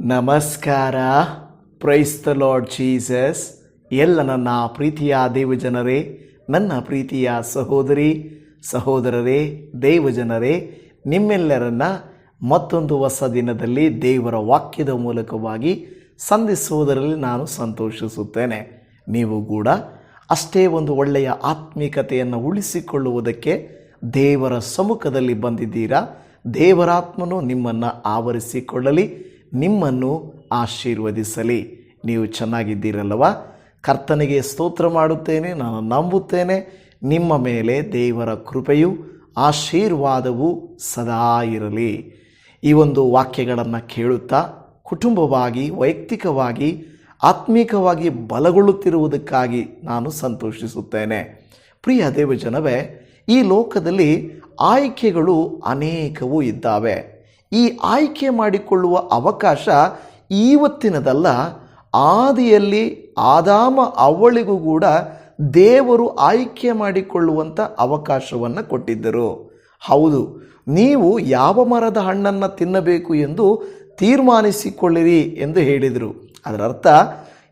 ನಮಸ್ಕಾರ. Praise the lord Jesus. ಎಲ್ಲ ನನ್ನ ಪ್ರೀತಿಯ ದೇವಜನರೇ, ನನ್ನ ಪ್ರೀತಿಯ ಸಹೋದರಿ ಸಹೋದರರೇ, ದೇವಜನರೇ, ನಿಮ್ಮೆಲ್ಲರನ್ನ ಮತ್ತೊಂದು ಹೊಸ ದಿನದಲ್ಲಿ ದೇವರ ವಾಕ್ಯದ ಮೂಲಕವಾಗಿ ಸಂಧಿಸುವುದರಲ್ಲಿ ನಾನು ಸಂತೋಷಿಸುತ್ತೇನೆ. ನೀವು ಕೂಡ ಅಷ್ಟೇ ಒಂದು ಒಳ್ಳೆಯ ಆತ್ಮೀಕತೆಯನ್ನು ಉಳಿಸಿಕೊಳ್ಳುವುದಕ್ಕೆ ದೇವರ ಸಮ್ಮುಖದಲ್ಲಿ ಬಂದಿದ್ದೀರಾ. ದೇವರಾತ್ಮನು ನಿಮ್ಮನ್ನು ಆವರಿಸಿಕೊಳ್ಳಲಿ, ನಿಮ್ಮನ್ನು ಆಶೀರ್ವದಿಸಲಿ. ನೀವು ಚೆನ್ನಾಗಿದ್ದೀರಲ್ಲವ? ಕರ್ತನಿಗೆ ಸ್ತೋತ್ರ ಮಾಡುತ್ತೇನೆ. ನಾನು ನಂಬುತ್ತೇನೆ ನಿಮ್ಮ ಮೇಲೆ ದೇವರ ಕೃಪೆಯು ಆಶೀರ್ವಾದವು ಸದಾ ಇರಲಿ. ಈ ಒಂದು ವಾಕ್ಯಗಳನ್ನು ಕೇಳುತ್ತಾ ಕುಟುಂಬವಾಗಿ, ವೈಯಕ್ತಿಕವಾಗಿ, ಆತ್ಮೀಕವಾಗಿ ಬಲಗೊಳ್ಳುತ್ತಿರುವುದಕ್ಕಾಗಿ ನಾನು ಸಂತೋಷಿಸುತ್ತೇನೆ. ಪ್ರಿಯ ದೇವಜನವೇ, ಈ ಲೋಕದಲ್ಲಿ ಆಯ್ಕೆಗಳು ಅನೇಕವೂ ಇದ್ದಾವೆ. ಈ ಆಯ್ಕೆ ಮಾಡಿಕೊಳ್ಳುವ ಅವಕಾಶ ಇವತ್ತಿನದಲ್ಲ. ಆದಿಯಲ್ಲಿ ಆದಾಮ ಅವಳಿಗೂ ಕೂಡ ದೇವರು ಆಯ್ಕೆ ಮಾಡಿಕೊಳ್ಳುವಂಥ ಅವಕಾಶವನ್ನು ಕೊಟ್ಟಿದ್ದರು. ಹೌದು, ನೀವು ಯಾವ ಮರದ ಹಣ್ಣನ್ನು ತಿನ್ನಬೇಕು ಎಂದು ತೀರ್ಮಾನಿಸಿಕೊಳ್ಳಿರಿ ಎಂದು ಹೇಳಿದರು. ಅದರ ಅರ್ಥ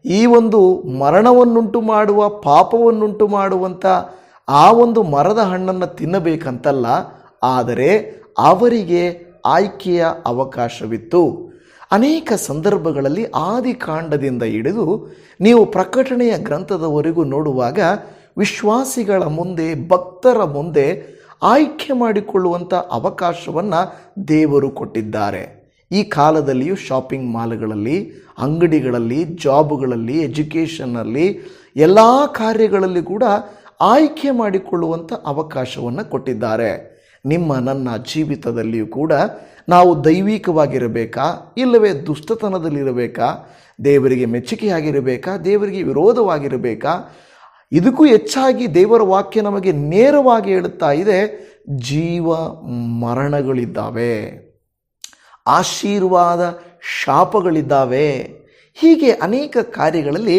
ಈ ಒಂದು ಮರಣವನ್ನುಂಟು ಮಾಡುವ, ಪಾಪವನ್ನುಂಟು ಮಾಡುವಂಥ ಆ ಒಂದು ಮರದ ಹಣ್ಣನ್ನು ತಿನ್ನಬೇಕಂತಲ್ಲ, ಆದರೆ ಅವರಿಗೆ ಆಯ್ಕೆಯ ಅವಕಾಶವಿತ್ತು. ಅನೇಕ ಸಂದರ್ಭಗಳಲ್ಲಿ ಆದಿಕಾಂಡದಿಂದ ಹಿಡಿದು ನೀವು ಪ್ರಕಟಣೆಯ ಗ್ರಂಥದವರೆಗೂ ನೋಡುವಾಗ ವಿಶ್ವಾಸಿಗಳ ಮುಂದೆ, ಭಕ್ತರ ಮುಂದೆ ಆಯ್ಕೆ ಮಾಡಿಕೊಳ್ಳುವಂಥ ಅವಕಾಶವನ್ನು ದೇವರು ಕೊಟ್ಟಿದ್ದಾರೆ. ಈ ಕಾಲದಲ್ಲಿಯೂ ಶಾಪಿಂಗ್ ಮಾಲ್ಗಳಲ್ಲಿ, ಅಂಗಡಿಗಳಲ್ಲಿ, ಜಾಬುಗಳಲ್ಲಿ, ಎಜುಕೇಷನ್ನಲ್ಲಿ, ಎಲ್ಲ ಕಾರ್ಯಗಳಲ್ಲಿ ಕೂಡ ಆಯ್ಕೆ ಮಾಡಿಕೊಳ್ಳುವಂಥ ಅವಕಾಶವನ್ನು ಕೊಟ್ಟಿದ್ದಾರೆ. ನಿಮ್ಮ ನನ್ನ ಜೀವಿತದಲ್ಲಿಯೂ ಕೂಡ ನಾವು ದೈವಿಕವಾಗಿರಬೇಕಾ, ಇಲ್ಲವೇ ದುಷ್ಟತನದಲ್ಲಿರಬೇಕಾ, ದೇವರಿಗೆ ಮೆಚ್ಚುಗೆಯಾಗಿರಬೇಕಾ, ದೇವರಿಗೆ ವಿರೋಧವಾಗಿರಬೇಕಾ? ಇದಕ್ಕೂ ಹೆಚ್ಚಾಗಿ ದೇವರ ವಾಕ್ಯ ನಮಗೆ ನೇರವಾಗಿ ಹೇಳುತ್ತಾ ಇದೆ, ಜೀವ ಮರಣಗಳಿದ್ದಾವೆ, ಆಶೀರ್ವಾದ ಶಾಪಗಳಿದ್ದಾವೆ. ಹೀಗೆ ಅನೇಕ ಕಾರ್ಯಗಳಲ್ಲಿ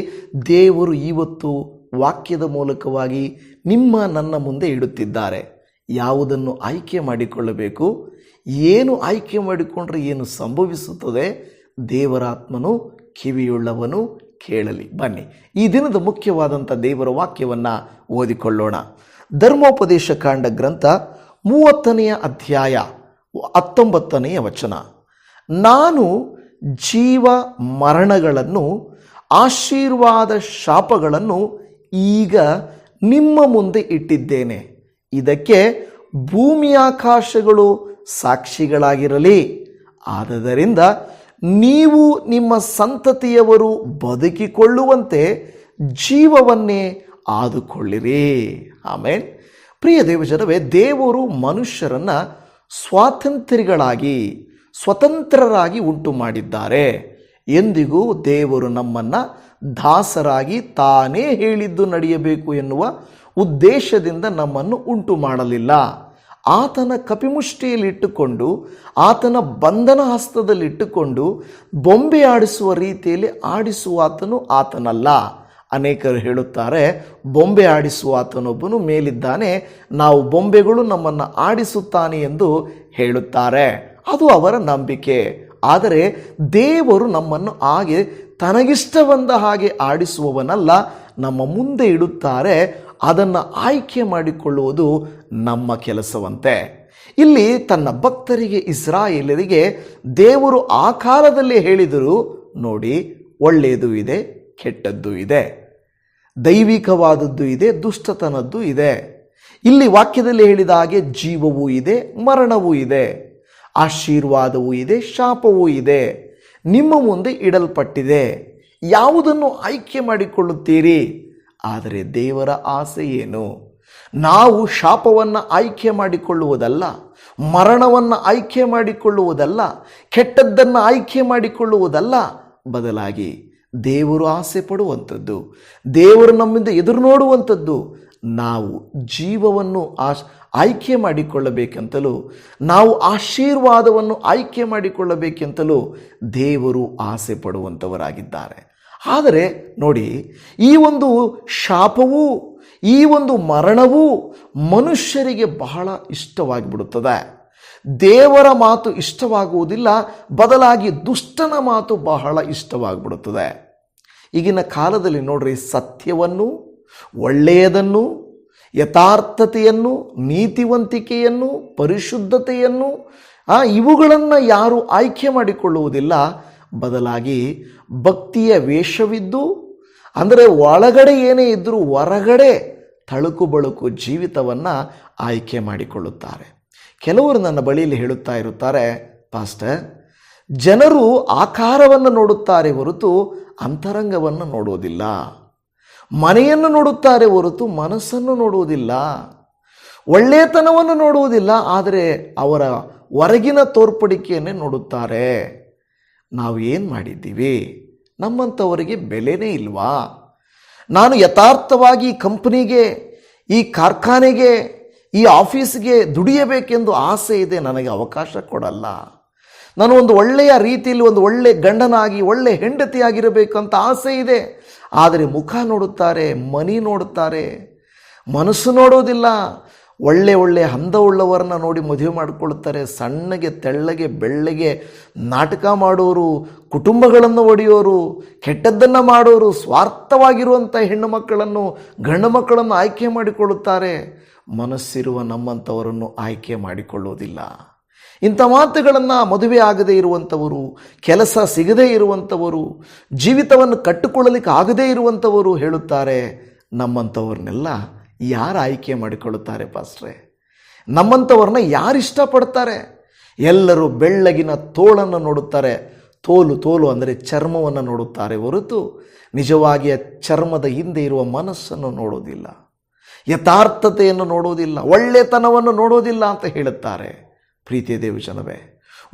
ದೇವರು ಇವತ್ತು ವಾಕ್ಯದ ಮೂಲಕವಾಗಿ ನಿಮ್ಮ ನನ್ನ ಮುಂದೆ ಇಡುತ್ತಿದ್ದಾರೆ. ಯಾವುದನ್ನು ಆಯ್ಕೆ ಮಾಡಿಕೊಳ್ಳಬೇಕು, ಏನು ಆಯ್ಕೆ ಮಾಡಿಕೊಂಡ್ರೆ ಏನು ಸಂಭವಿಸುತ್ತದೆ, ದೇವರಾತ್ಮನು ಕಿವಿಯುಳ್ಳವನು ಕೇಳಲಿ. ಬನ್ನಿ, ಈ ದಿನದ ಮುಖ್ಯವಾದಂಥ ದೇವರ ವಾಕ್ಯವನ್ನು ಓದಿಕೊಳ್ಳೋಣ. ಧರ್ಮೋಪದೇಶ ಕಾಂಡ ಗ್ರಂಥ 30ನೇ ಅಧ್ಯಾಯ 19ನೇ ವಚನ. ನಾನು ಜೀವ ಮರಣಗಳನ್ನು, ಆಶೀರ್ವಾದ ಶಾಪಗಳನ್ನು ಈಗ ನಿಮ್ಮ ಮುಂದೆ ಇಟ್ಟಿದ್ದೇನೆ. ಇದಕ್ಕೆ ಭೂಮಿಯಾಕಾಶಗಳು ಸಾಕ್ಷಿಗಳಾಗಿರಲಿ. ಆದದರಿಂದ ನೀವು ನಿಮ್ಮ ಸಂತತಿಯವರು ಬದುಕಿಕೊಳ್ಳುವಂತೆ ಜೀವವನ್ನೇ ಆದುಕೊಳ್ಳಿರಿ. ಆಮೇನ್. ಪ್ರಿಯ ದೇವಜನವೇ, ದೇವರು ಮನುಷ್ಯರನ್ನು ಸ್ವತಂತ್ರರಾಗಿ ಉಂಟು ಮಾಡಿದ್ದಾರೆ. ಎಂದಿಗೂ ದೇವರು ನಮ್ಮನ್ನು ದಾಸರಾಗಿ ತಾನೇ ಹೇಳಿದ್ದು ನಡೆಯಬೇಕು ಎನ್ನುವ ಉದ್ದೇಶದಿಂದ ನಮ್ಮನ್ನು ಉಂಟು ಮಾಡಲಿಲ್ಲ. ಆತನ ಕಪಿಮುಷ್ಟಿಯಲ್ಲಿಟ್ಟುಕೊಂಡು, ಆತನ ಬಂಧನ ಹಸ್ತದಲ್ಲಿಟ್ಟುಕೊಂಡು ಬೊಂಬೆ ಆಡಿಸುವ ರೀತಿಯಲ್ಲಿ ಆಡಿಸುವ ಆತನಲ್ಲ. ಅನೇಕರು ಹೇಳುತ್ತಾರೆ, ಬೊಂಬೆ ಆಡಿಸುವ ಆತನೊಬ್ಬನು ಮೇಲಿದ್ದಾನೆ, ನಾವು ಬೊಂಬೆಗಳು ನಮ್ಮನ್ನು ಆಡಿಸುತ್ತಾನೆ ಎಂದು ಹೇಳುತ್ತಾರೆ. ಅದು ಅವರ ನಂಬಿಕೆ. ಆದರೆ ದೇವರು ನಮ್ಮನ್ನು ಹಾಗೆ ತನಗಿಷ್ಟ ಬಂದ ಹಾಗೆ ಆಡಿಸುವವನಲ್ಲ. ನಮ್ಮ ಮುಂದೆ ಇಡುತ್ತಾರೆ, ಅದನ್ನು ಆಯ್ಕೆ ಮಾಡಿಕೊಳ್ಳುವುದು ನಮ್ಮ ಕೆಲಸವಂತೆ. ಇಲ್ಲಿ ತನ್ನ ಭಕ್ತರಿಗೆ, ಇಸ್ರಾಯೇಲರಿಗೆ ದೇವರು ಆ ಕಾಲದಲ್ಲೇ ಹೇಳಿದರು, ನೋಡಿ, ಒಳ್ಳೆಯದು ಇದೆ, ಕೆಟ್ಟದ್ದು ಇದೆ, ದೈವಿಕವಾದದ್ದು ಇದೆ, ದುಷ್ಟತನದ್ದು ಇದೆ. ಇಲ್ಲಿ ವಾಕ್ಯದಲ್ಲಿ ಹೇಳಿದ ಹಾಗೆ ಜೀವವೂ ಇದೆ, ಮರಣವೂ ಇದೆ, ಆಶೀರ್ವಾದವೂ ಇದೆ, ಶಾಪವೂ ಇದೆ, ನಿಮ್ಮ ಮುಂದೆ ಇಡಲ್ಪಟ್ಟಿದೆ. ಯಾವುದನ್ನು ಆಯ್ಕೆ ಮಾಡಿಕೊಳ್ಳುತ್ತೀರಿ? ಆದರೆ ದೇವರ ಆಸೆ ಏನು? ನಾವು ಶಾಪವನ್ನು ಆಯ್ಕೆ ಮಾಡಿಕೊಳ್ಳುವುದಲ್ಲ, ಮರಣವನ್ನು ಆಯ್ಕೆ ಮಾಡಿಕೊಳ್ಳುವುದಲ್ಲ, ಕೆಟ್ಟದ್ದನ್ನು ಆಯ್ಕೆ ಮಾಡಿಕೊಳ್ಳುವುದಲ್ಲ. ಬದಲಾಗಿ ದೇವರು ಆಸೆ ಪಡುವಂಥದ್ದು, ದೇವರು ನಮ್ಮಿಂದ ಎದುರು ನೋಡುವಂಥದ್ದು, ನಾವು ಜೀವವನ್ನು ಆಯ್ಕೆ ಮಾಡಿಕೊಳ್ಳಬೇಕೆಂತಲೂ, ನಾವು ಆಶೀರ್ವಾದವನ್ನು ಆಯ್ಕೆ ಮಾಡಿಕೊಳ್ಳಬೇಕೆಂತಲೂ ದೇವರು ಆಸೆ ಪಡುವಂಥವರಾಗಿದ್ದಾರೆ. ಆದರೆ ನೋಡಿ, ಈ ಒಂದು ಶಾಪವೂ, ಈ ಒಂದು ಮರಣವೂ ಮನುಷ್ಯರಿಗೆ ಬಹಳ ಇಷ್ಟವಾಗಿಬಿಡುತ್ತದೆ. ದೇವರ ಮಾತು ಇಷ್ಟವಾಗುವುದಿಲ್ಲ, ಬದಲಾಗಿ ದುಷ್ಟನ ಮಾತು ಬಹಳ ಇಷ್ಟವಾಗಿಬಿಡುತ್ತದೆ. ಈಗಿನ ಕಾಲದಲ್ಲಿ ನೋಡ್ರಿ, ಸತ್ಯವನ್ನು, ಒಳ್ಳೆಯದನ್ನು, ಯಥಾರ್ಥತೆಯನ್ನು, ನೀತಿವಂತಿಕೆಯನ್ನು, ಪರಿಶುದ್ಧತೆಯನ್ನು ಇವುಗಳನ್ನು ಯಾರು ಆಯ್ಕೆ ಮಾಡಿಕೊಳ್ಳುವುದಿಲ್ಲ. ಬದಲಾಗಿ ಭಕ್ತಿಯ ವೇಷವಿದ್ದು, ಅಂದರೆ ಒಳಗಡೆ ಏನೇ ಇದ್ದರೂ ಹೊರಗಡೆ ತಳುಕು ಬಳುಕು ಜೀವಿತವನ್ನು ಆಯ್ಕೆ ಮಾಡಿಕೊಳ್ಳುತ್ತಾರೆ. ಕೆಲವರು ನನ್ನ ಬಳಿಯಲ್ಲಿ ಹೇಳುತ್ತಾ ಇರುತ್ತಾರೆ, ಪಾಸ್ಟರ್, ಜನರು ಆಕಾರವನ್ನು ನೋಡುತ್ತಾರೆ ಹೊರತು ಅಂತರಂಗವನ್ನು ನೋಡುವುದಿಲ್ಲ, ಮನೆಯನ್ನು ನೋಡುತ್ತಾರೆ ಹೊರತು ಮನಸ್ಸನ್ನು ನೋಡುವುದಿಲ್ಲ, ಒಳ್ಳೆಯತನವನ್ನು ನೋಡುವುದಿಲ್ಲ, ಆದರೆ ಅವರ ಹೊರಗಿನ ತೋರ್ಪಡಿಕೆಯನ್ನೇ ನೋಡುತ್ತಾರೆ. ನಾವು ಏನು ಮಾಡಿದ್ದೀವಿ? ನಮ್ಮಂಥವರಿಗೆ ಬೆಲೆನೇ ಇಲ್ವಾ? ನಾನು ಯಥಾರ್ಥವಾಗಿ ಈ ಕಂಪನಿಗೆ, ಈ ಕಾರ್ಖಾನೆಗೆ, ಈ ಆಫೀಸ್ಗೆ ದುಡಿಯಬೇಕೆಂದು ಆಸೆ ಇದೆ, ನನಗೆ ಅವಕಾಶ ಕೊಡಲ್ಲ. ನಾನು ಒಂದು ಒಳ್ಳೆಯ ರೀತಿಯಲ್ಲಿ ಒಂದು ಒಳ್ಳೆ ಗಂಡನಾಗಿ, ಒಳ್ಳೆ ಹೆಂಡತಿಯಾಗಿರಬೇಕಂತ ಆಸೆ ಇದೆ, ಆದರೆ ಮುಖ ನೋಡುತ್ತಾರೆ, ಮನಿ ನೋಡುತ್ತಾರೆ, ಮನಸ್ಸು ನೋಡೋದಿಲ್ಲ. ಒಳ್ಳೆ ಹಂದವುಳ್ಳವರನ್ನ ನೋಡಿ ಮದುವೆ ಮಾಡಿಕೊಳ್ಳುತ್ತಾರೆ. ಸಣ್ಣಗೆ, ತೆಳ್ಳಗೆ, ಬೆಳ್ಳಗೆ ನಾಟಕ ಮಾಡೋರು, ಕುಟುಂಬಗಳನ್ನು ಒಡೆಯೋರು, ಕೆಟ್ಟದ್ದನ್ನು ಮಾಡೋರು, ಸ್ವಾರ್ಥವಾಗಿರುವಂಥ ಹೆಣ್ಣು ಮಕ್ಕಳನ್ನು, ಗಂಡು ಮಕ್ಕಳನ್ನು ಆಯ್ಕೆ ಮಾಡಿಕೊಳ್ಳುತ್ತಾರೆ. ಮನಸ್ಸಿರುವ ನಮ್ಮಂಥವರನ್ನು ಆಯ್ಕೆ ಮಾಡಿಕೊಳ್ಳುವುದಿಲ್ಲ. ಇಂಥ ಮಾತುಗಳನ್ನು ಮದುವೆ ಆಗದೇ ಇರುವಂಥವರು, ಕೆಲಸ ಸಿಗದೇ ಇರುವಂಥವರು, ಜೀವಿತವನ್ನು ಕಟ್ಟಿಕೊಳ್ಳಲಿಕ್ಕೆ ಆಗದೇ ಇರುವಂಥವರು ಹೇಳುತ್ತಾರೆ, ನಮ್ಮಂಥವ್ರನ್ನೆಲ್ಲ ಯಾರು ಆಯ್ಕೆ ಮಾಡಿಕೊಳ್ಳುತ್ತಾರೆ ಪಾಸ್ಟ್ರೆ? ನಮ್ಮಂಥವ್ರನ್ನ ಯಾರು ಇಷ್ಟಪಡ್ತಾರೆ? ಎಲ್ಲರೂ ಬೆಳ್ಳಗಿನ ತೋಳನ್ನು ನೋಡುತ್ತಾರೆ. ತೋಲು ಅಂದರೆ ಚರ್ಮವನ್ನು ನೋಡುತ್ತಾರೆ ಹೊರತು ನಿಜವಾಗಿ ಚರ್ಮದ ಹಿಂದೆ ಇರುವ ಮನಸ್ಸನ್ನು ನೋಡೋದಿಲ್ಲ, ಯಥಾರ್ಥತೆಯನ್ನು ನೋಡೋದಿಲ್ಲ, ಒಳ್ಳೆತನವನ್ನು ನೋಡೋದಿಲ್ಲ ಅಂತ ಹೇಳುತ್ತಾರೆ. ಪ್ರೀತಿಯ ದೇವಜನವೇ,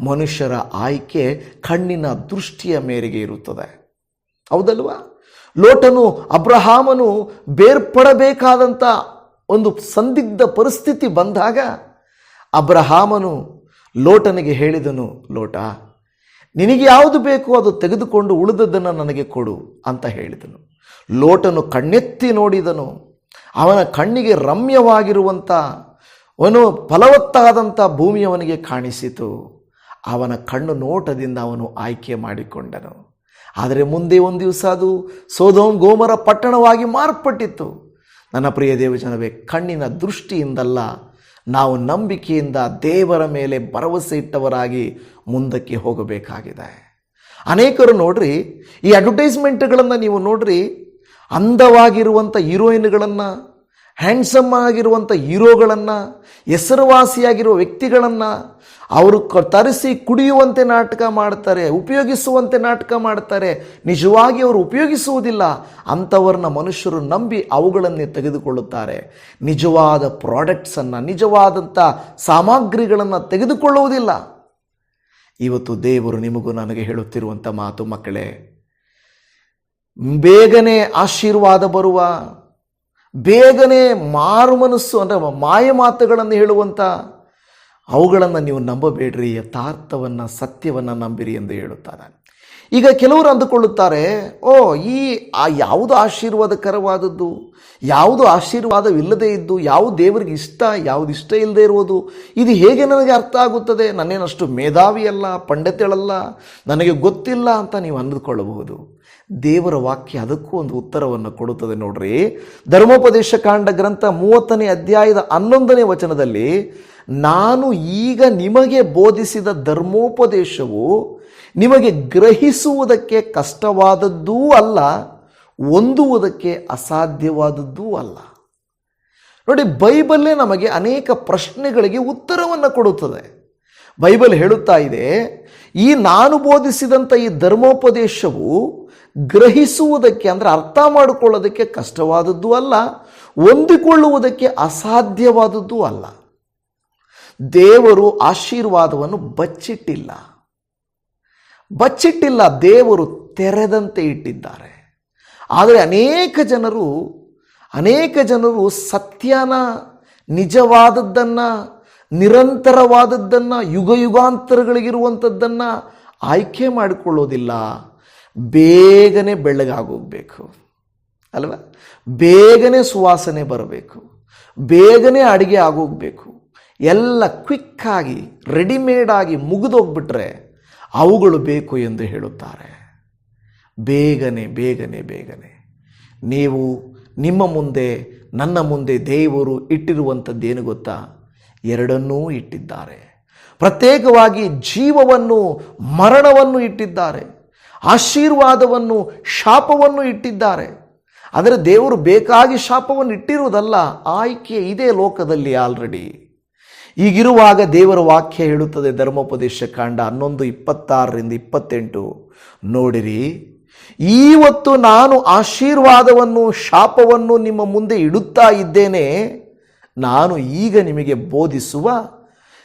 ಮನುಷ್ಯರ ಆಯ್ಕೆ ಕಣ್ಣಿನ ದೃಷ್ಟಿಯ ಮೇರೆಗೆ ಇರುತ್ತದೆ, ಹೌದಲ್ವಾ? ಲೋಟನು, ಅಬ್ರಹಾಮನು ಬೇರ್ಪಡಬೇಕಾದಂಥ ಒಂದು ಸಂದಿಗ್ಧ ಪರಿಸ್ಥಿತಿ ಬಂದಾಗ ಅಬ್ರಹಾಮನು ಲೋಟನಿಗೆ ಹೇಳಿದನು, ಲೋಟ, ನಿನಗೆ ಯಾವುದು ಬೇಕೋ ಅದು ತೆಗೆದುಕೊಂಡು ಉಳಿದದ್ದನ್ನು ನನಗೆ ಕೊಡು ಅಂತ ಹೇಳಿದನು. ಲೋಟನು ಕಣ್ಣೆತ್ತಿ ನೋಡಿದನು. ಅವನ ಕಣ್ಣಿಗೆ ರಮ್ಯವಾಗಿರುವಂಥ ಫಲವತ್ತಾದಂಥ ಭೂಮಿ ಅವನಿಗೆ ಕಾಣಿಸಿತು. ಅವನ ಕಣ್ಣು ನೋಟದಿಂದ ಅವನು ಆಯ್ಕೆ ಮಾಡಿಕೊಂಡನು. ಆದರೆ ಮುಂದೆ ಒಂದು ದಿವಸ ಅದು ಸೊದೋಮ್ ಗೋಮರ ಪಟ್ಟಣವಾಗಿ ಮಾರ್ಪಟ್ಟಿತ್ತು. ನನ್ನ ಪ್ರಿಯ ದೇವಜನವೇ, ಕಣ್ಣಿನ ದೃಷ್ಟಿಯಿಂದಲ್ಲ, ನಾವು ನಂಬಿಕೆಯಿಂದ ದೇವರ ಮೇಲೆ ಭರವಸೆ ಇಟ್ಟವರಾಗಿ ಮುಂದಕ್ಕೆ ಹೋಗಬೇಕಾಗಿದೆ. ಅನೇಕರು ನೋಡ್ರಿ, ಈ ಅಡ್ವರ್ಟೈಸ್ಮೆಂಟ್ಗಳನ್ನು ನೀವು ನೋಡ್ರಿ, ಅಂದವಾಗಿರುವಂಥ ಹೀರೋಯಿನ್ಗಳನ್ನು, ಹ್ಯಾಂಡ್ಸಮ್ ಆಗಿರುವಂಥ ಹೀರೋಗಳನ್ನು, ಹೆಸರುವಾಸಿಯಾಗಿರುವ ವ್ಯಕ್ತಿಗಳನ್ನು ಅವರು ತರಿಸಿ ಕುಡಿಯುವಂತೆ ನಾಟಕ ಮಾಡ್ತಾರೆ, ಉಪಯೋಗಿಸುವಂತೆ ನಾಟಕ ಮಾಡ್ತಾರೆ. ನಿಜವಾಗಿ ಅವರು ಉಪಯೋಗಿಸುವುದಿಲ್ಲ. ಅಂಥವ್ರನ್ನ ಮನುಷ್ಯರು ನಂಬಿ ಅವುಗಳನ್ನೇ ತೆಗೆದುಕೊಳ್ಳುತ್ತಾರೆ. ನಿಜವಾದ ಪ್ರಾಡಕ್ಟ್ಸನ್ನು, ನಿಜವಾದಂಥ ಸಾಮಗ್ರಿಗಳನ್ನು ತೆಗೆದುಕೊಳ್ಳುವುದಿಲ್ಲ. ಇವತ್ತು ದೇವರು ನಿಮಗೂ ನನಗೆ ಹೇಳುತ್ತಿರುವಂಥ ಮಾತು, ಮಕ್ಕಳೇ, ಬೇಗನೆ ಆಶೀರ್ವಾದ ಬರುವ, ಬೇಗನೆ ಮಾರು ಮನಸ್ಸು ಅಂದರೆ ಮಾಯ ಮಾತುಗಳನ್ನು ಹೇಳುವಂಥ ಅವುಗಳನ್ನು ನೀವು ನಂಬಬೇಡ್ರಿ, ಯಥಾರ್ಥವನ್ನು, ಸತ್ಯವನ್ನು ನಂಬಿರಿ ಎಂದು ಹೇಳುತ್ತಾರೆ. ಈಗ ಕೆಲವರು ಅಂದುಕೊಳ್ಳುತ್ತಾರೆ, ಯಾವುದು ಆಶೀರ್ವಾದಕರವಾದದ್ದು, ಯಾವುದು ಆಶೀರ್ವಾದವಿಲ್ಲದೆ ಇದ್ದು, ಯಾವುದು ದೇವರಿಗೆ ಇಷ್ಟ, ಯಾವುದು ಇಷ್ಟ ಇಲ್ಲದೆ ಇರುವುದು, ಇದು ಹೇಗೆ ನನಗೆ ಅರ್ಥ ಆಗುತ್ತದೆ? ನನ್ನೇನಷ್ಟು ಮೇಧಾವಿಯಲ್ಲ, ಪಂಡಿತಳಲ್ಲ, ನನಗೆ ಗೊತ್ತಿಲ್ಲ ಅಂತ ನೀವು ಅಂದುಕೊಳ್ಳಬಹುದು. ದೇವರ ವಾಕ್ಯ ಅದಕ್ಕೂ ಒಂದು ಉತ್ತರವನ್ನು ಕೊಡುತ್ತದೆ. ನೋಡ್ರಿ, ಧರ್ಮೋಪದೇಶ ಕಾಂಡ ಗ್ರಂಥ 30ನೇ ಅಧ್ಯಾಯದ 11ನೇ ವಚನದಲ್ಲಿ, ನಾನು ಈಗ ನಿಮಗೆ ಬೋಧಿಸಿದ ಧರ್ಮೋಪದೇಶವು ನಿಮಗೆ ಗ್ರಹಿಸುವುದಕ್ಕೆ ಕಷ್ಟವಾದದ್ದೂ ಅಲ್ಲ, ಹೊಂದುವುದಕ್ಕೆ ಅಸಾಧ್ಯವಾದದ್ದೂ ಅಲ್ಲ. ನೋಡಿ, ಬೈಬಲ್ಲೇ ನಮಗೆ ಅನೇಕ ಪ್ರಶ್ನೆಗಳಿಗೆ ಉತ್ತರವನ್ನು ಕೊಡುತ್ತದೆ. ಬೈಬಲ್ ಹೇಳುತ್ತಾ ಇದೆ, ಈ ನಾನು ಬೋಧಿಸಿದಂಥ ಈ ಧರ್ಮೋಪದೇಶವು ಗ್ರಹಿಸುವುದಕ್ಕೆ ಅಂದರೆ ಅರ್ಥ ಮಾಡಿಕೊಳ್ಳೋದಕ್ಕೆ ಕಷ್ಟವಾದದ್ದು ಅಲ್ಲ, ಹೊಂದಿಕೊಳ್ಳುವುದಕ್ಕೆ ಅಸಾಧ್ಯವಾದದ್ದು ಅಲ್ಲ. ದೇವರು ಆಶೀರ್ವಾದವನ್ನು ಬಚ್ಚಿಟ್ಟಿಲ್ಲ, ದೇವರು ತೆರೆದಂತೆ ಇಟ್ಟಿದ್ದಾರೆ. ಆದರೆ ಅನೇಕ ಜನರು ಸತ್ಯನ, ನಿಜವಾದದ್ದನ್ನು, ನಿರಂತರವಾದದ್ದನ್ನು, ಯುಗಾಂತರಗಳಿಗಿರುವಂಥದ್ದನ್ನು ಆಯ್ಕೆ ಮಾಡಿಕೊಳ್ಳೋದಿಲ್ಲ. ಬೇಗನೆ ಬೆಳ್ಳಗಾಗೋಗ್ಬೇಕು ಅಲ್ವಾ? ಬೇಗನೆ ಸುವಾಸನೆ ಬರಬೇಕು, ಬೇಗನೆ ಅಡಿಗೆ ಆಗೋಗ್ಬೇಕು. ಎಲ್ಲ ಕ್ವಿಕ್ಕಾಗಿ ರೆಡಿಮೇಡಾಗಿ ಮುಗಿದೋಗ್ಬಿಟ್ರೆ ಅವುಗಳು ಬೇಕು ಎಂದು ಹೇಳುತ್ತಾರೆ. ಬೇಗನೆ ಬೇಗನೆ ಬೇಗನೆ ನೀವು ನಿಮ್ಮ ಮುಂದೆ ನನ್ನ ಮುಂದೆ ದೇವರು ಇಟ್ಟಿರುವಂಥದ್ದೇನು ಗೊತ್ತಾ? ಎರಡನ್ನೂ ಇಟ್ಟಿದ್ದಾರೆ. ಪ್ರತ್ಯೇಕವಾಗಿ ಜೀವವನ್ನು ಮರಣವನ್ನು ಇಟ್ಟಿದ್ದಾರೆ, ಆಶೀರ್ವಾದವನ್ನು ಶಾಪವನ್ನು ಇಟ್ಟಿದ್ದಾರೆ. ಆದರೆ ದೇವರು ಬೇಕಾಗಿ ಶಾಪವನ್ನು ಇಟ್ಟಿರುವುದಲ್ಲ, ಆಯ್ಕೆ ಇದೆ ಲೋಕದಲ್ಲಿ ಆಲ್ರೆಡಿ. ಈಗಿರುವಾಗ ದೇವರ ವಾಕ್ಯ ಹೇಳುತ್ತದೆ, ಧರ್ಮೋಪದೇಶ ಕಾಂಡ 11:26-28, ನೋಡಿರಿ, ಇವತ್ತು ನಾನು ಆಶೀರ್ವಾದವನ್ನು ಶಾಪವನ್ನು ನಿಮ್ಮ ಮುಂದೆ ಇಡುತ್ತಾ ಇದ್ದೇನೆ. ನಾನು ಈಗ ನಿಮಗೆ ಬೋಧಿಸುವ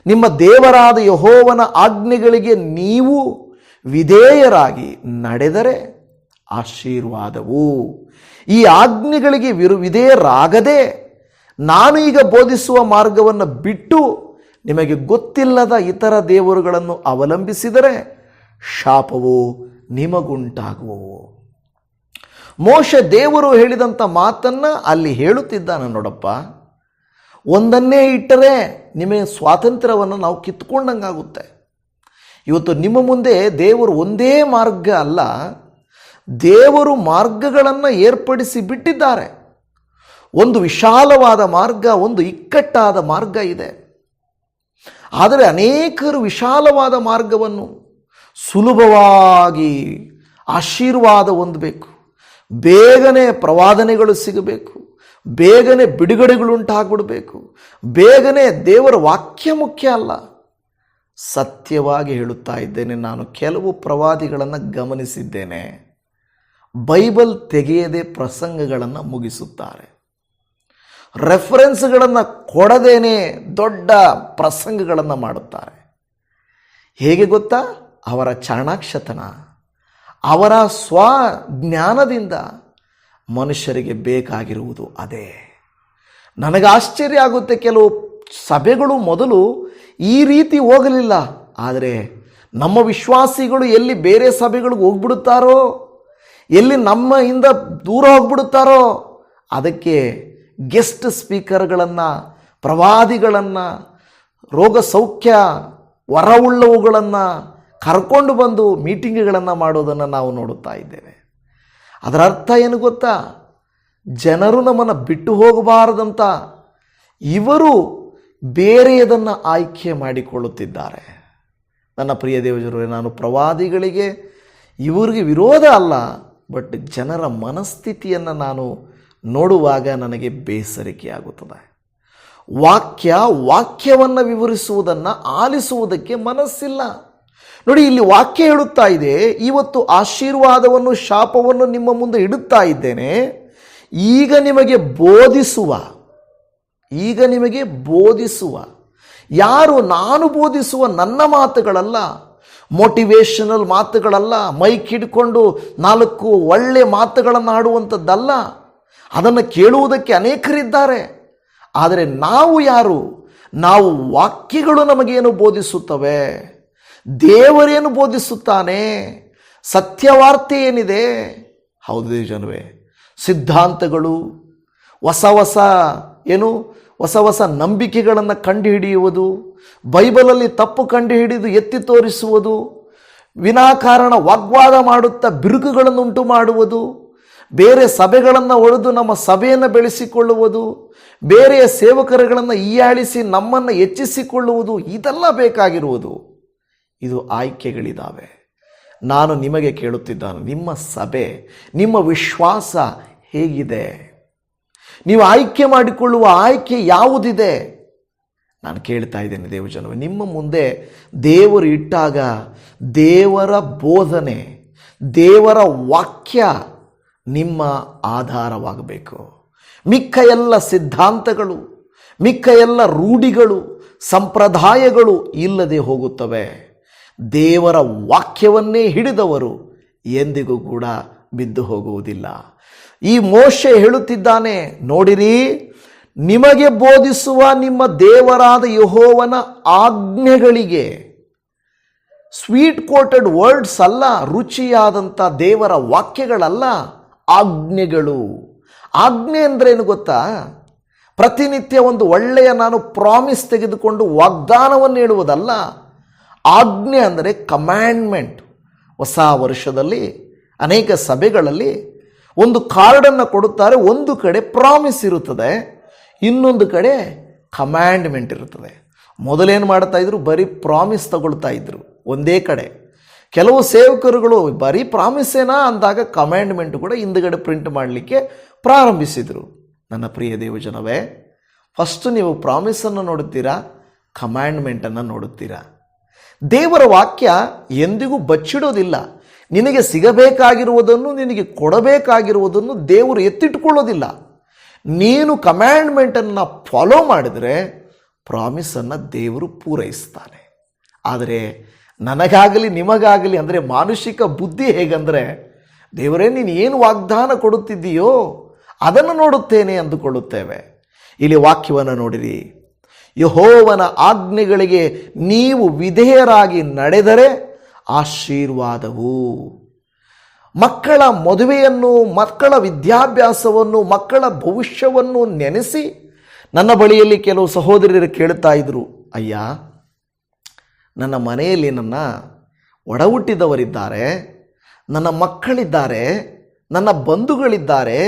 ನಿಮ್ಮ ದೇವರಾದ ಯೆಹೋವನ ಆಜ್ಞೆಗಳಿಗೆ ನೀವು ವಿಧೇಯರಾಗಿ ನಡೆದರೆ ಆಶೀರ್ವಾದವು. ಈ ಆಜ್ಞೆಗಳಿಗೆ ವಿಧೇಯರಾಗದೆ ನಾನು ಈಗ ಬೋಧಿಸುವ ಮಾರ್ಗವನ್ನು ಬಿಟ್ಟು ನಿಮಗೆ ಗೊತ್ತಿಲ್ಲದ ಇತರ ದೇವರುಗಳನ್ನು ಅವಲಂಬಿಸಿದರೆ ಶಾಪವು ನಿಮಗುಂಟಾಗುವವು. ಮೋಶೆ ದೇವರು ಹೇಳಿದಂಥ ಮಾತನ್ನು ಅಲ್ಲಿ ಹೇಳುತ್ತಿದ್ದಾನೆ. ನೋಡಪ್ಪ, ಒಂದನ್ನೇ ಇಟ್ಟರೆ ನಿಮಗೆ ಸ್ವಾತಂತ್ರ್ಯವನ್ನು ನಾವು ಕಿತ್ಕೊಂಡಂಗಾಗುತ್ತೆ. ಇವತ್ತು ನಿಮ್ಮ ಮುಂದೆ ದೇವರು ಒಂದೇ ಮಾರ್ಗ ಅಲ್ಲ, ದೇವರು ಮಾರ್ಗಗಳನ್ನು ಏರ್ಪಡಿಸಿ ಬಿಟ್ಟಿದ್ದಾರೆ. ಒಂದು ವಿಶಾಲವಾದ ಮಾರ್ಗ, ಒಂದು ಇಕ್ಕಟ್ಟಾದ ಮಾರ್ಗ ಇದೆ. ಆದರೆ ಅನೇಕರು ವಿಶಾಲವಾದ ಮಾರ್ಗವನ್ನು ಸುಲಭವಾಗಿ ಆಶೀರ್ವಾದ ಹೊಂದಬೇಕು, ಬೇಗನೆ ಪ್ರವಾದನೆಗಳು ಸಿಗಬೇಕು, ಬೇಗನೆ ಬಿಡುಗಡೆಗಳುಂಟಾಗ್ಬಿಡಬೇಕು, ಬೇಗನೆ ದೇವರ ವಾಕ್ಯ ಮುಖ್ಯ ಅಲ್ಲ. ಸತ್ಯವಾಗಿ ಹೇಳುತ್ತಾ ಇದ್ದೇನೆ, ನಾನು ಕೆಲವು ಪ್ರವಾದಿಗಳನ್ನು ಗಮನಿಸಿದ್ದೇನೆ. ಬೈಬಲ್ ತೆಗೆಯದೆ ಪ್ರಸಂಗಗಳನ್ನು ಮುಗಿಸುತ್ತಾರೆ, ರೆಫರೆನ್ಸ್ಗಳನ್ನು ಕೊಡದೇನೆ ದೊಡ್ಡ ಪ್ರಸಂಗಗಳನ್ನು ಮಾಡುತ್ತಾರೆ. ಹೇಗೆ ಗೊತ್ತಾ? ಅವರ ಚಾಣಾಕ್ಷತನ, ಅವರ ಸ್ವಜ್ಞಾನದಿಂದ ಮನುಷ್ಯರಿಗೆ ಬೇಕಾಗಿರುವುದು ಅದೇ. ನನಗೆ ಆಶ್ಚರ್ಯ ಆಗುತ್ತೆ, ಕೆಲವು ಸಭೆಗಳು ಮೊದಲು ಈ ರೀತಿ ಹೋಗಲಿಲ್ಲ. ಆದರೆ ನಮ್ಮ ವಿಶ್ವಾಸಿಗಳು ಎಲ್ಲಿ ಬೇರೆ ಸಭೆಗಳಿಗೆ ಹೋಗ್ಬಿಡುತ್ತಾರೋ, ಎಲ್ಲಿ ನಮ್ಮಿಂದ ದೂರ ಹೋಗ್ಬಿಡುತ್ತಾರೋ, ಅದಕ್ಕೆ ಗೆಸ್ಟ್ ಸ್ಪೀಕರ್ಗಳನ್ನು, ಪ್ರವಾದಿಗಳನ್ನು, ರೋಗ ಸೌಖ್ಯ ವರವುಳ್ಳವುಗಳನ್ನು ಕರ್ಕೊಂಡು ಬಂದು ಮೀಟಿಂಗ್ಗಳನ್ನು ಮಾಡೋದನ್ನು ನಾವು ನೋಡುತ್ತಾ ಇದ್ದೇವೆ. ಅದರ ಅರ್ಥ ಏನು ಗೊತ್ತಾ? ಜನರು ನಮ್ಮನ್ನು ಬಿಟ್ಟು ಹೋಗಬಾರದಂತ ಇವರು ಬೇರೆಯದನ್ನು ಆಯ್ಕೆ ಮಾಡಿಕೊಳ್ಳುತ್ತಿದ್ದಾರೆ. ನನ್ನ ಪ್ರಿಯ ದೇವಜನರೇ, ನಾನು ಪ್ರವಾದಿಗಳಿಗೆ ಇವರಿಗೆ ವಿರೋಧ ಅಲ್ಲ, ಬಟ್ ಜನರ ಮನಸ್ಥಿತಿಯನ್ನು ನಾನು ನೋಡುವಾಗ ನನಗೆ ಬೇಸರಿಕೆಯಾಗುತ್ತದೆ. ವಾಕ್ಯವನ್ನು ವಿವರಿಸುವುದನ್ನು ಆಲಿಸುವುದಕ್ಕೆ ಮನಸ್ಸಿಲ್ಲ. ನೋಡಿ, ಇಲ್ಲಿ ವಾಕ್ಯ ಹೇಳುತ್ತಾ ಇದೆ, ಇವತ್ತು ಆಶೀರ್ವಾದವನ್ನು ಶಾಪವನ್ನು ನಿಮ್ಮ ಮುಂದೆ ಇಡುತ್ತಾ ಇದ್ದೇನೆ. ಈಗ ನಿಮಗೆ ಬೋಧಿಸುವ ಯಾರು? ನಾನು ಬೋಧಿಸುವ ನನ್ನ ಮಾತುಗಳಲ್ಲ, ಮೋಟಿವೇಶನಲ್ ಮಾತುಗಳಲ್ಲ, ಮೈಕ್ ಹಿಡ್ಕೊಂಡು 4 ಒಳ್ಳೆ ಮಾತುಗಳನ್ನು ಆಡುವಂಥದ್ದಲ್ಲ. ಅದನ್ನು ಕೇಳುವುದಕ್ಕೆ ಅನೇಕರಿದ್ದಾರೆ. ಆದರೆ ನಾವು ಯಾರು? ನಾವು ವಾಕ್ಯಗಳು ನಮಗೇನು ಬೋಧಿಸುತ್ತವೆ? ದೇವರೇನು ಬೋಧಿಸುತ್ತಾನೆ? ಸತ್ಯವಾರ್ತೆ ಏನಿದೆ? ಹೌದು ಜನವೇ, ಸಿದ್ಧಾಂತಗಳು, ಹೊಸ ನಂಬಿಕೆಗಳನ್ನು ಕಂಡುಹಿಡಿಯುವುದು, ಬೈಬಲಲ್ಲಿ ತಪ್ಪು ಕಂಡುಹಿಡಿದು ಎತ್ತಿ ತೋರಿಸುವುದು, ವಿನಾಕಾರಣ ವಾಗ್ವಾದ ಮಾಡುತ್ತಾ ಬಿರುಕುಗಳನ್ನು ಉಂಟು ಮಾಡುವುದು, ಬೇರೆ ಸಭೆಗಳನ್ನು ಒಡೆದು ನಮ್ಮ ಸಭೆಯನ್ನು ಬೆಳೆಸಿಕೊಳ್ಳುವುದು, ಬೇರೆಯ ಸೇವಕರುಗಳನ್ನು ಹೀಯಾಳಿಸಿ ನಮ್ಮನ್ನು ಹೆಚ್ಚಿಸಿಕೊಳ್ಳುವುದು, ಇದೆಲ್ಲ ಬೇಕಾಗಿರುವುದು. ಇದು ಆಯ್ಕೆಗಳಿದ್ದಾವೆ. ನಾನು ನಿಮಗೆ ಕೇಳುತ್ತಿದ್ದಾನೆ, ನಿಮ್ಮ ಸಭೆ, ನಿಮ್ಮ ವಿಶ್ವಾಸ ಹೇಗಿದೆ? ನೀವು ಆಯ್ಕೆ ಮಾಡಿಕೊಳ್ಳುವ ಆಯ್ಕೆ ಯಾವುದಿದೆ? ನಾನು ಕೇಳ್ತಾ ಇದ್ದೇನೆ ದೇವಜನವೇ, ನಿಮ್ಮ ಮುಂದೆ ದೇವರು ಇಟ್ಟಾಗ ದೇವರ ಬೋಧನೆ, ದೇವರ ವಾಕ್ಯ ನಿಮ್ಮ ಆಧಾರವಾಗಬೇಕು. ಮಿಕ್ಕ ಎಲ್ಲ ಸಿದ್ಧಾಂತಗಳು, ಮಿಕ್ಕ ಎಲ್ಲ ರೂಢಿಗಳು, ಸಂಪ್ರದಾಯಗಳು ಇಲ್ಲದೆ ಹೋಗುತ್ತವೆ. ದೇವರ ವಾಕ್ಯವನ್ನೇ ಹಿಡಿದವರು ಎಂದಿಗೂ ಕೂಡ ಬಿದ್ದು ಹೋಗುವುದಿಲ್ಲ. ಈ ಮೋಶೆ ಹೇಳುತ್ತಿದ್ದಾನೆ, ನೋಡಿರಿ, ನಿಮಗೆ ಬೋಧಿಸುವ ನಿಮ್ಮ ದೇವರಾದ ಯೆಹೋವನ ಆಜ್ಞೆಗಳಿಗೆ, ಸ್ವೀಟ್ ಕೋಟೆಡ್ ವರ್ಡ್ಸ್ ಅಲ್ಲ, ರುಚಿಯಾದಂಥ ದೇವರ ವಾಕ್ಯಗಳಲ್ಲ, ಆಜ್ಞೆಗಳು. ಆಜ್ಞೆ ಅಂದ್ರೇನು ಗೊತ್ತಾ? ಪ್ರತಿನಿತ್ಯ ಒಂದು ಒಳ್ಳೆಯ ನಾನು ಪ್ರಾಮಿಸ್ ತೆಗೆದುಕೊಂಡು ವಾಗ್ದಾನವನ್ನು ಹೇಳುವುದಲ್ಲ. ಆಜ್ಞೆ ಅಂದರೆ ಕಮ್ಯಾಂಡ್ಮೆಂಟ್. ಹೊಸ ವರ್ಷದಲ್ಲಿ ಅನೇಕ ಸಭೆಗಳಲ್ಲಿ ಒಂದು ಕಾರ್ಡನ್ನು ಕೊಡುತ್ತಾರೆ. ಒಂದು ಕಡೆ ಪ್ರಾಮಿಸ್ ಇರುತ್ತದೆ, ಇನ್ನೊಂದು ಕಡೆ ಕಮ್ಯಾಂಡ್ಮೆಂಟ್ ಇರುತ್ತದೆ. ಮೊದಲೇನು ಮಾಡ್ತಾ ಇದ್ರು, ಬರೀ ಪ್ರಾಮಿಸ್ ತಗೊಳ್ತಾ ಇದ್ರು ಒಂದೇ ಕಡೆ. ಕೆಲವು ಸೇವಕರುಗಳು ಬರೀ ಪ್ರಾಮಿಸೇನಾ ಅಂದಾಗ ಕಮ್ಯಾಂಡ್ಮೆಂಟ್ ಕೂಡ ಹಿಂದುಗಡೆ ಪ್ರಿಂಟ್ ಮಾಡಲಿಕ್ಕೆ ಪ್ರಾರಂಭಿಸಿದರು. ನನ್ನ ಪ್ರಿಯ ದೇವಜನವೇ, ಫಸ್ಟು ನೀವು ಪ್ರಾಮಿಸನ್ನು ನೋಡುತ್ತೀರಾ, ಕಮ್ಯಾಂಡ್ಮೆಂಟನ್ನು ನೋಡುತ್ತೀರಾ? ದೇವರ ವಾಕ್ಯ ಎಂದಿಗೂ ಬಚ್ಚಿಡೋದಿಲ್ಲ. ನಿನಗೆ ಸಿಗಬೇಕಾಗಿರುವುದನ್ನು, ನಿನಗೆ ಕೊಡಬೇಕಾಗಿರುವುದನ್ನು ದೇವರು ಎತ್ತಿಟ್ಟುಕೊಳ್ಳೋದಿಲ್ಲ. ನೀನು ಕಮ್ಯಾಂಡ್ಮೆಂಟನ್ನು ಫಾಲೋ ಮಾಡಿದರೆ ಪ್ರಾಮಿಸನ್ನು ದೇವರು ಪೂರೈಸ್ತಾನೆ. ಆದರೆ ನನಗಾಗಲಿ ನಿಮಗಾಗಲಿ ಅಂದರೆ ಮಾನುಷಿಕ ಬುದ್ಧಿ ಹೇಗಂದರೆ, ದೇವರೇ ನೀನು ಏನು ವಾಗ್ದಾನ ಕೊಡುತ್ತಿದ್ದೀಯೋ ಅದನ್ನು ನೋಡುತ್ತೇನೆ ಅಂದುಕೊಳ್ಳುತ್ತೇವೆ. ಇಲ್ಲಿ ವಾಕ್ಯವನ್ನು ನೋಡಿರಿ, ಯೆಹೋವನ ಆಜ್ಞೆಗಳಿಗೆ ನೀವು ವಿಧೇಯರಾಗಿ ನಡೆದರೆ ಆಶೀರ್ವಾದವು. ಮಕ್ಕಳ ಮದುವೆಯನ್ನು, ಮಕ್ಕಳ ವಿದ್ಯಾಭ್ಯಾಸವನ್ನು, ಮಕ್ಕಳ ಭವಿಷ್ಯವನ್ನು ನೆನೆಸಿ ನನ್ನ ಬಳಿಯಲ್ಲಿ ಕೆಲವು ಸಹೋದರರು ಕೇಳ್ತಾ ಇದ್ರು, ಅಯ್ಯ ನನ್ನ ಮನೆಯಲ್ಲಿ ನನ್ನ ಒಡ ಹುಟ್ಟಿದವರಿದ್ದಾರೆ, ನನ್ನ ಮಕ್ಕಳಿದ್ದಾರೆ, ನನ್ನ ಬಂಧುಗಳಿದ್ದಾರೆ,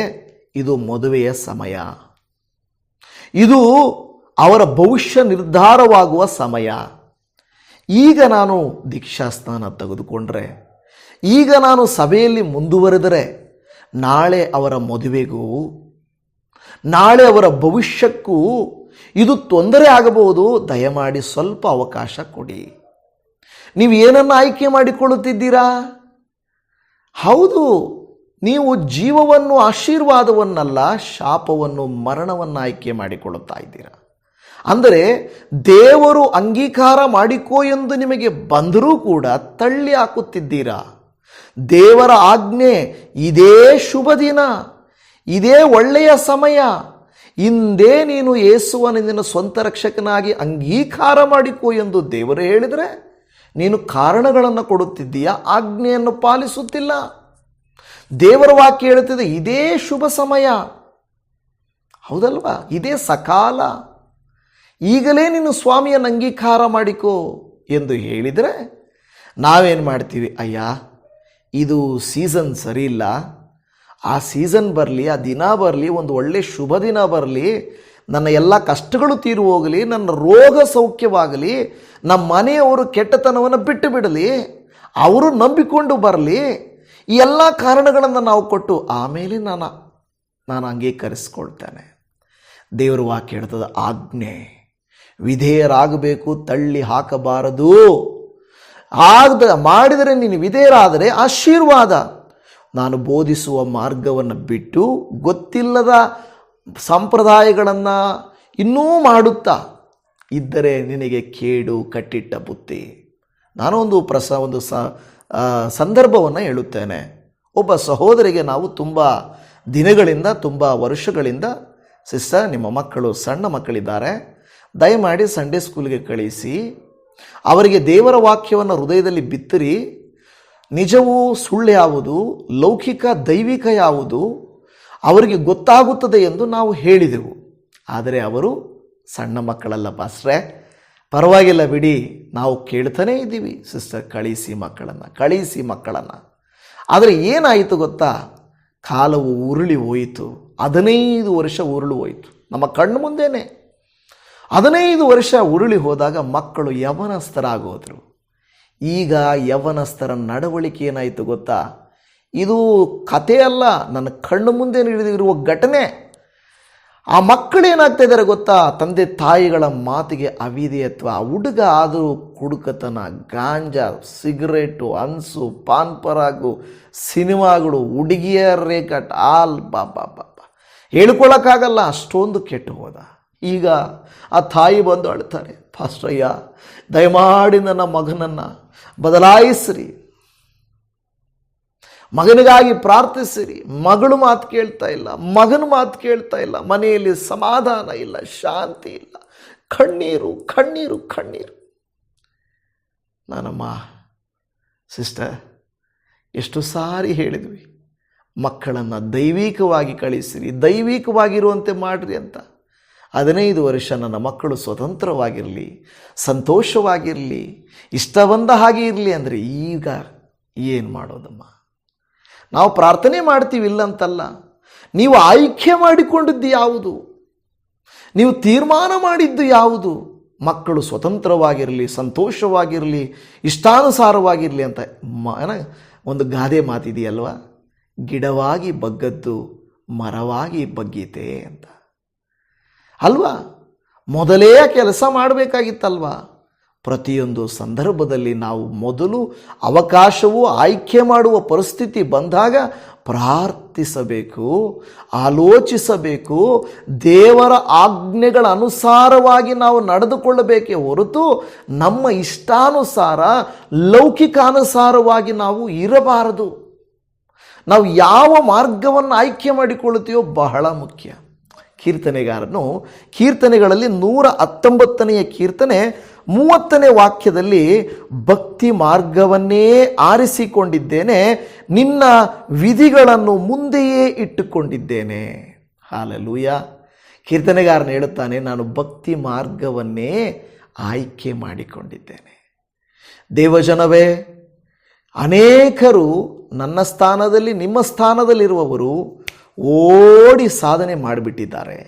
ಇದು ಮದುವೆಯ ಸಮಯ, ಇದು ಅವರ ಭವಿಷ್ಯ ನಿರ್ಧಾರವಾಗುವ ಸಮಯ. ಈಗ ನಾನು ದೀಕ್ಷಾಸ್ನಾನ ತೆಗೆದುಕೊಂಡ್ರೆ, ಈಗ ನಾನು ಸಭೆಯಲ್ಲಿ ಮುಂದುವರೆದರೆ ನಾಳೆ ಅವರ ಮದುವೆಗೂ, ನಾಳೆ ಅವರ ಭವಿಷ್ಯಕ್ಕೂ ಇದು ತೊಂದರೆ ಆಗಬಹುದು. ದಯಮಾಡಿ ಸ್ವಲ್ಪ ಅವಕಾಶ ಕೊಡಿ. ನೀವು ಏನನ್ನು ಆಯ್ಕೆ ಮಾಡಿಕೊಳ್ಳುತ್ತಿದ್ದೀರಾ? ಹೌದು, ನೀವು ಜೀವವನ್ನು, ಆಶೀರ್ವಾದವನ್ನಲ್ಲ, ಶಾಪವನ್ನು, ಮರಣವನ್ನು ಆಯ್ಕೆ ಮಾಡಿಕೊಳ್ಳುತ್ತಾ ಇದ್ದೀರಾ. ಅಂದರೆ ದೇವರು ಅಂಗೀಕಾರ ಮಾಡಿಕೋ ಎಂದು ನಿಮಗೆ ಬಂದರೂ ಕೂಡ ತಳ್ಳಿ ಹಾಕುತ್ತಿದ್ದೀರಾ. ದೇವರ ಆಜ್ಞೆ, ಇದೇ ಶುಭ ದಿನ, ಇದೇ ಒಳ್ಳೆಯ ಸಮಯ, ಇಂದೇ ನೀನು ಯೇಸುವನ್ನು ನಿನ್ನ ಸ್ವಂತ ರಕ್ಷಕನಾಗಿ ಅಂಗೀಕಾರ ಮಾಡಿಕೋ ಎಂದು ದೇವರು ಹೇಳಿದರೆ ನೀನು ಕಾರಣಗಳನ್ನು ಕೊಡುತ್ತಿದ್ದೀಯಾ, ಆಜ್ಞೆಯನ್ನು ಪಾಲಿಸುತ್ತಿಲ್ಲ. ದೇವರ ವಾಕ್ಯ ಹೇಳುತ್ತಿದೆ, ಇದೇ ಶುಭ ಸಮಯ, ಹೌದಲ್ವಾ, ಇದೇ ಸಕಾಲ, ಈಗಲೇ ನೀನು ಸ್ವಾಮಿಯನ್ನು ಅಂಗೀಕಾರ ಮಾಡಿಕೋ ಎಂದು ಹೇಳಿದರೆ ನಾವೇನು ಮಾಡ್ತೀವಿ, ಅಯ್ಯ ಇದು ಸೀಸನ್ ಸರಿ ಇಲ್ಲ, ಆ ಸೀಸನ್ ಬರಲಿ, ಆ ದಿನ ಬರಲಿ, ಒಂದು ಒಳ್ಳೆ ಶುಭ ದಿನ ಬರಲಿ, ನನ್ನ ಎಲ್ಲ ಕಷ್ಟಗಳು ತೀರು ಹೋಗಲಿ, ನನ್ನ ರೋಗ ಸೌಖ್ಯವಾಗಲಿ, ನಮ್ಮ ಮನೆಯವರು ಕೆಟ್ಟತನವನ್ನು ಬಿಟ್ಟು ಬಿಡಲಿ, ಅವರು ನಂಬಿಕೊಂಡು ಬರಲಿ, ಈ ಎಲ್ಲ ಕಾರಣಗಳನ್ನು ನಾವು ಕೊಟ್ಟು ಆಮೇಲೆ ನಾನು ಅಂಗೀಕರಿಸ್ಕೊಳ್ತೇನೆ. ದೇವರು ವಾಕ್ಯ ಹೇಳ್ತದೆ, ಆಜ್ಞೆ ವಿಧೇಯರಾಗಬೇಕು, ತಳ್ಳಿ ಹಾಕಬಾರದು. ಮಾಡಿದರೆ ನೀನು ವಿಧೇಯರಾದರೆ ಆಶೀರ್ವಾದ. ನಾನು ಬೋಧಿಸುವ ಮಾರ್ಗವನ್ನು ಬಿಟ್ಟು ಗೊತ್ತಿಲ್ಲದ ಸಂಪ್ರದಾಯಗಳನ್ನು ಇನ್ನೂ ಮಾಡುತ್ತಾ ಇದ್ದರೆ ನಿನಗೆ ಕೇಡು, ಕಟ್ಟಿಟ್ಟ ಬುತ್ತಿ. ನಾನು ಒಂದು ಸಂದರ್ಭವನ್ನು ಹೇಳುತ್ತೇನೆ. ಒಬ್ಬ ಸಹೋದರಿಗೆ ನಾವು ತುಂಬ ದಿನಗಳಿಂದ, ತುಂಬ ವರ್ಷಗಳಿಂದ, ಸಿಸ್ಟರ್ ನಿಮ್ಮ ಮಕ್ಕಳು ಸಣ್ಣ ಮಕ್ಕಳಿದ್ದಾರೆ, ದಯಮಾಡಿ ಸಂಡೇ ಸ್ಕೂಲ್ಗೆ ಕಳಿಸಿ, ಅವರಿಗೆ ದೇವರ ವಾಕ್ಯವನ್ನು ಹೃದಯದಲ್ಲಿ ಬಿತ್ತಿರಿ, ನಿಜವೂ ಸುಳ್ಳು ಯಾವುದು, ಲೌಕಿಕ ದೈವಿಕ ಯಾವುದು ಅವರಿಗೆ ಗೊತ್ತಾಗುತ್ತದೆ ಎಂದು ನಾವು ಹೇಳಿದೆವು. ಆದರೆ ಅವರು ಸಣ್ಣ ಮಕ್ಕಳಲ್ಲ ಪಾಸ್ಟ್ರೆ, ಪರವಾಗಿಲ್ಲ ಬಿಡಿ, ನಾವು ಕೇಳ್ತಾನೇ ಇದ್ದೀವಿ ಸಿಸ್ಟರ್, ಕಳಿಸಿ ಮಕ್ಕಳನ್ನು. ಆದರೆ ಏನಾಯಿತು ಗೊತ್ತಾ, ಕಾಲವು ಉರುಳಿ ಹೋಯಿತು. 15 ವರ್ಷ ಉರುಳು ಹೋಯಿತು ನಮ್ಮ ಕಣ್ಣು ಮುಂದೆನೇ. 15 ವರ್ಷ ಉರುಳಿ ಹೋದಾಗ ಮಕ್ಕಳು ಯವನಸ್ಥರಾಗೋದ್ರು. ಈಗ ಯವನಸ್ಥರ ನಡವಳಿಕೆ ಏನಾಯಿತು ಗೊತ್ತಾ, ಇದು ಕಥೆ ಅಲ್ಲ, ನನ್ನ ಕಣ್ಣು ಮುಂದೆ ನಡೆದಿರುವ ಘಟನೆ. ಆ ಮಕ್ಕಳೇನಾಗ್ತಾ ಇದ್ದಾರೆ ಗೊತ್ತಾ, ತಂದೆ ತಾಯಿಗಳ ಮಾತಿಗೆ ಅವಿಧೇಯತ್ವ. ಹುಡುಗ ಆದರೂ ಕುಡುಕತನ, ಗಾಂಜಾ, ಸಿಗರೇಟು, ಹನ್ಸು, ಪಾನ್ ಪರಾಗು, ಸಿನಿಮಾಗಳು, ಹುಡುಗಿಯರ ರೇಕಟ್, ಬಾಬಾ ಹೇಳ್ಕೊಳ್ಳೋಕ್ಕಾಗಲ್ಲ, ಅಷ್ಟೊಂದು ಕೆಟ್ಟು ಹೋದ. ಈಗ ಆ ತಾಯಿ ಬಂದು ಅಳ್ತಾರೆ, ಪಾಸ್ಟಯ್ಯ ದಯಮಾಡಿ ನನ್ನ ಮಗನನ್ನು ಬದಲಾಯಿಸ್ರಿ, ಮಗನಿಗಾಗಿ ಪ್ರಾರ್ಥಿಸಿರಿ. ಮಗಳು ಮಾತು ಕೇಳ್ತಾ ಇಲ್ಲ, ಮಗನ ಮಾತು ಕೇಳ್ತಾ ಇಲ್ಲ, ಮನೆಯಲ್ಲಿ ಸಮಾಧಾನ ಇಲ್ಲ, ಶಾಂತಿ ಇಲ್ಲ, ಕಣ್ಣೀರು ಕಣ್ಣೀರು ಕಣ್ಣೀರು. ನಾನಮ್ಮ ಸಿಸ್ಟರ್ ಎಷ್ಟು ಸಾರಿ ಹೇಳಿದ್ವಿ, ಮಕ್ಕಳನ್ನು ದೈವಿಕವಾಗಿ ಕಳಿಸಿರಿ, ದೈವಿಕವಾಗಿರುವಂತೆ ಮಾಡಿರಿ ಅಂತ. 15 ವರ್ಷ ನನ್ನ ಮಕ್ಕಳು ಸ್ವತಂತ್ರವಾಗಿರಲಿ, ಸಂತೋಷವಾಗಿರಲಿ, ಇಷ್ಟ ಬಂದ ಹಾಗೆ ಇರಲಿ ಅಂದರೆ ಈಗ ಏನು ಮಾಡೋದಮ್ಮ? ನಾವು ಪ್ರಾರ್ಥನೆ ಮಾಡ್ತೀವಿ ಇಲ್ಲಂತಲ್ಲ. ನೀವು ಆಯ್ಕೆ ಮಾಡಿಕೊಂಡಿದ್ದು ಯಾವುದು? ನೀವು ತೀರ್ಮಾನ ಮಾಡಿದ್ದು ಯಾವುದು? ಮಕ್ಕಳು ಸ್ವತಂತ್ರವಾಗಿರಲಿ, ಸಂತೋಷವಾಗಿರಲಿ, ಇಷ್ಟಾನುಸಾರವಾಗಿರಲಿ ಅಂತ ಒಂದು ಗಾದೆ ಮಾತಿದೆಯಲ್ವ, ಗಿಡವಾಗಿ ಬಗ್ಗದ್ದು ಮರವಾಗಿ ಬಗ್ಗೀತೆ ಅಂತ ಅಲ್ವಾ? ಮೊದಲೇ ಕೆಲಸ ಮಾಡಬೇಕಾಗಿತ್ತಲ್ವಾ? ಪ್ರತಿಯೊಂದು ಸಂದರ್ಭದಲ್ಲಿ ನಾವು ಮೊದಲು ಅವಕಾಶವು ಆಯ್ಕೆ ಮಾಡುವ ಪರಿಸ್ಥಿತಿ ಬಂದಾಗ ಪ್ರಾರ್ಥಿಸಬೇಕು, ಆಲೋಚಿಸಬೇಕು, ದೇವರ ಆಜ್ಞೆಗಳ ಅನುಸಾರವಾಗಿ ನಾವು ನಡೆದುಕೊಳ್ಳಬೇಕೇ ಹೊರತು ನಮ್ಮ ಇಷ್ಟಾನುಸಾರ ಲೌಕಿಕಾನುಸಾರವಾಗಿ ನಾವು ಇರಬಾರದು. ನಾವು ಯಾವ ಮಾರ್ಗವನ್ನು ಆಯ್ಕೆ ಮಾಡಿಕೊಳ್ಳುತ್ತೀವೋ ಬಹಳ ಮುಖ್ಯ. ಕೀರ್ತನೆಗಾರನು ಕೀರ್ತನೆಗಳಲ್ಲಿ 119ನೇ ಕೀರ್ತನೆ 30ನೇ ವಾಕ್ಯದಲ್ಲಿ ಭಕ್ತಿ ಮಾರ್ಗವನ್ನೇ ಆರಿಸಿಕೊಂಡಿದ್ದೇನೆ, ನಿನ್ನ ವಿಧಿಗಳನ್ನು ಮುಂದೆಯೇ ಇಟ್ಟುಕೊಂಡಿದ್ದೇನೆ. ಹಾಲೆಲೂಯಾ. ಕೀರ್ತನೆಗಾರನು ಹೇಳುತ್ತಾನೆ, ನಾನು ಭಕ್ತಿ ಮಾರ್ಗವನ್ನೇ ಆಯ್ಕೆ ಮಾಡಿಕೊಂಡಿದ್ದೇನೆ. ದೇವಜನವೇ, ಅನೇಕರು ನನ್ನ ಸ್ಥಾನದಲ್ಲಿ ನಿಮ್ಮ ಸ್ಥಾನದಲ್ಲಿರುವವರು ಓಡಿ ಸಾಧನೆ ಮಾಡಿಬಿಟ್ಟಿದ್ದಾರೆ,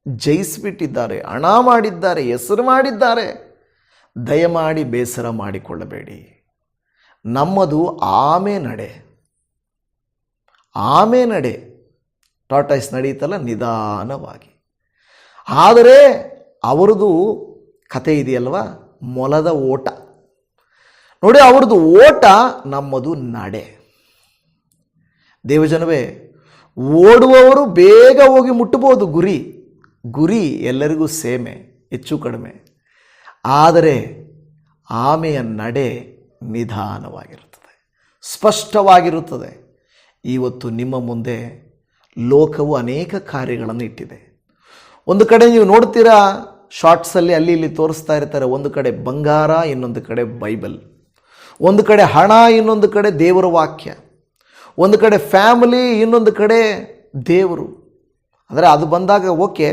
ಜಯಿಸಿಬಿಟ್ಟಿದ್ದಾರೆ, ಹಣ ಮಾಡಿದ್ದಾರೆ, ಹೆಸರು ಮಾಡಿದ್ದಾರೆ. ದಯಮಾಡಿ ಬೇಸರ ಮಾಡಿಕೊಳ್ಳಬೇಡಿ. ನಮ್ಮದು ಆಮೆ ನಡೆ ಟಾಟಾಯ್ಸ್ ನಡೆಯುತ್ತಲ್ಲ ನಿಧಾನವಾಗಿ. ಆದರೆ ಅವರದು ಕತೆ ಇದೆಯಲ್ವ, ಮೊಲದ ಓಟ ನೋಡಿ, ಅವ್ರದ್ದು ಓಟ, ನಮ್ಮದು ನಡೆ. ದೇವಜನವೇ, ಓಡುವವರು ಬೇಗ ಹೋಗಿ ಮುಟ್ಟಬಹುದು ಗುರಿ ಎಲ್ಲರಿಗೂ ಸೇಮೆ, ಹೆಚ್ಚು ಕಡಿಮೆ. ಆದರೆ ಆಮೆಯ ನಡೆ ನಿಧಾನವಾಗಿರುತ್ತದೆ, ಸ್ಪಷ್ಟವಾಗಿರುತ್ತದೆ. ಇವತ್ತು ನಿಮ್ಮ ಮುಂದೆ ಲೋಕವು ಅನೇಕ ಕಾರ್ಯಗಳನ್ನು ಇಟ್ಟಿದೆ. ಒಂದು ಕಡೆ ನೀವು ನೋಡ್ತೀರಾ, ಶಾರ್ಟ್ಸಲ್ಲಿ ಅಲ್ಲಿ ಇಲ್ಲಿ ತೋರಿಸ್ತಾ ಇರ್ತಾರೆ, ಒಂದು ಕಡೆ ಬಂಗಾರ, ಇನ್ನೊಂದು ಕಡೆ ಬೈಬಲ್, ಒಂದು ಕಡೆ ಹಣ, ಇನ್ನೊಂದು ಕಡೆ ದೇವರ ವಾಕ್ಯ, ಒಂದು ಕಡೆ ಫ್ಯಾಮಿಲಿ, ಇನ್ನೊಂದು ಕಡೆ ದೇವರು. ಅಂದರೆ ಅದು ಬಂದಾಗ ಓಕೆ,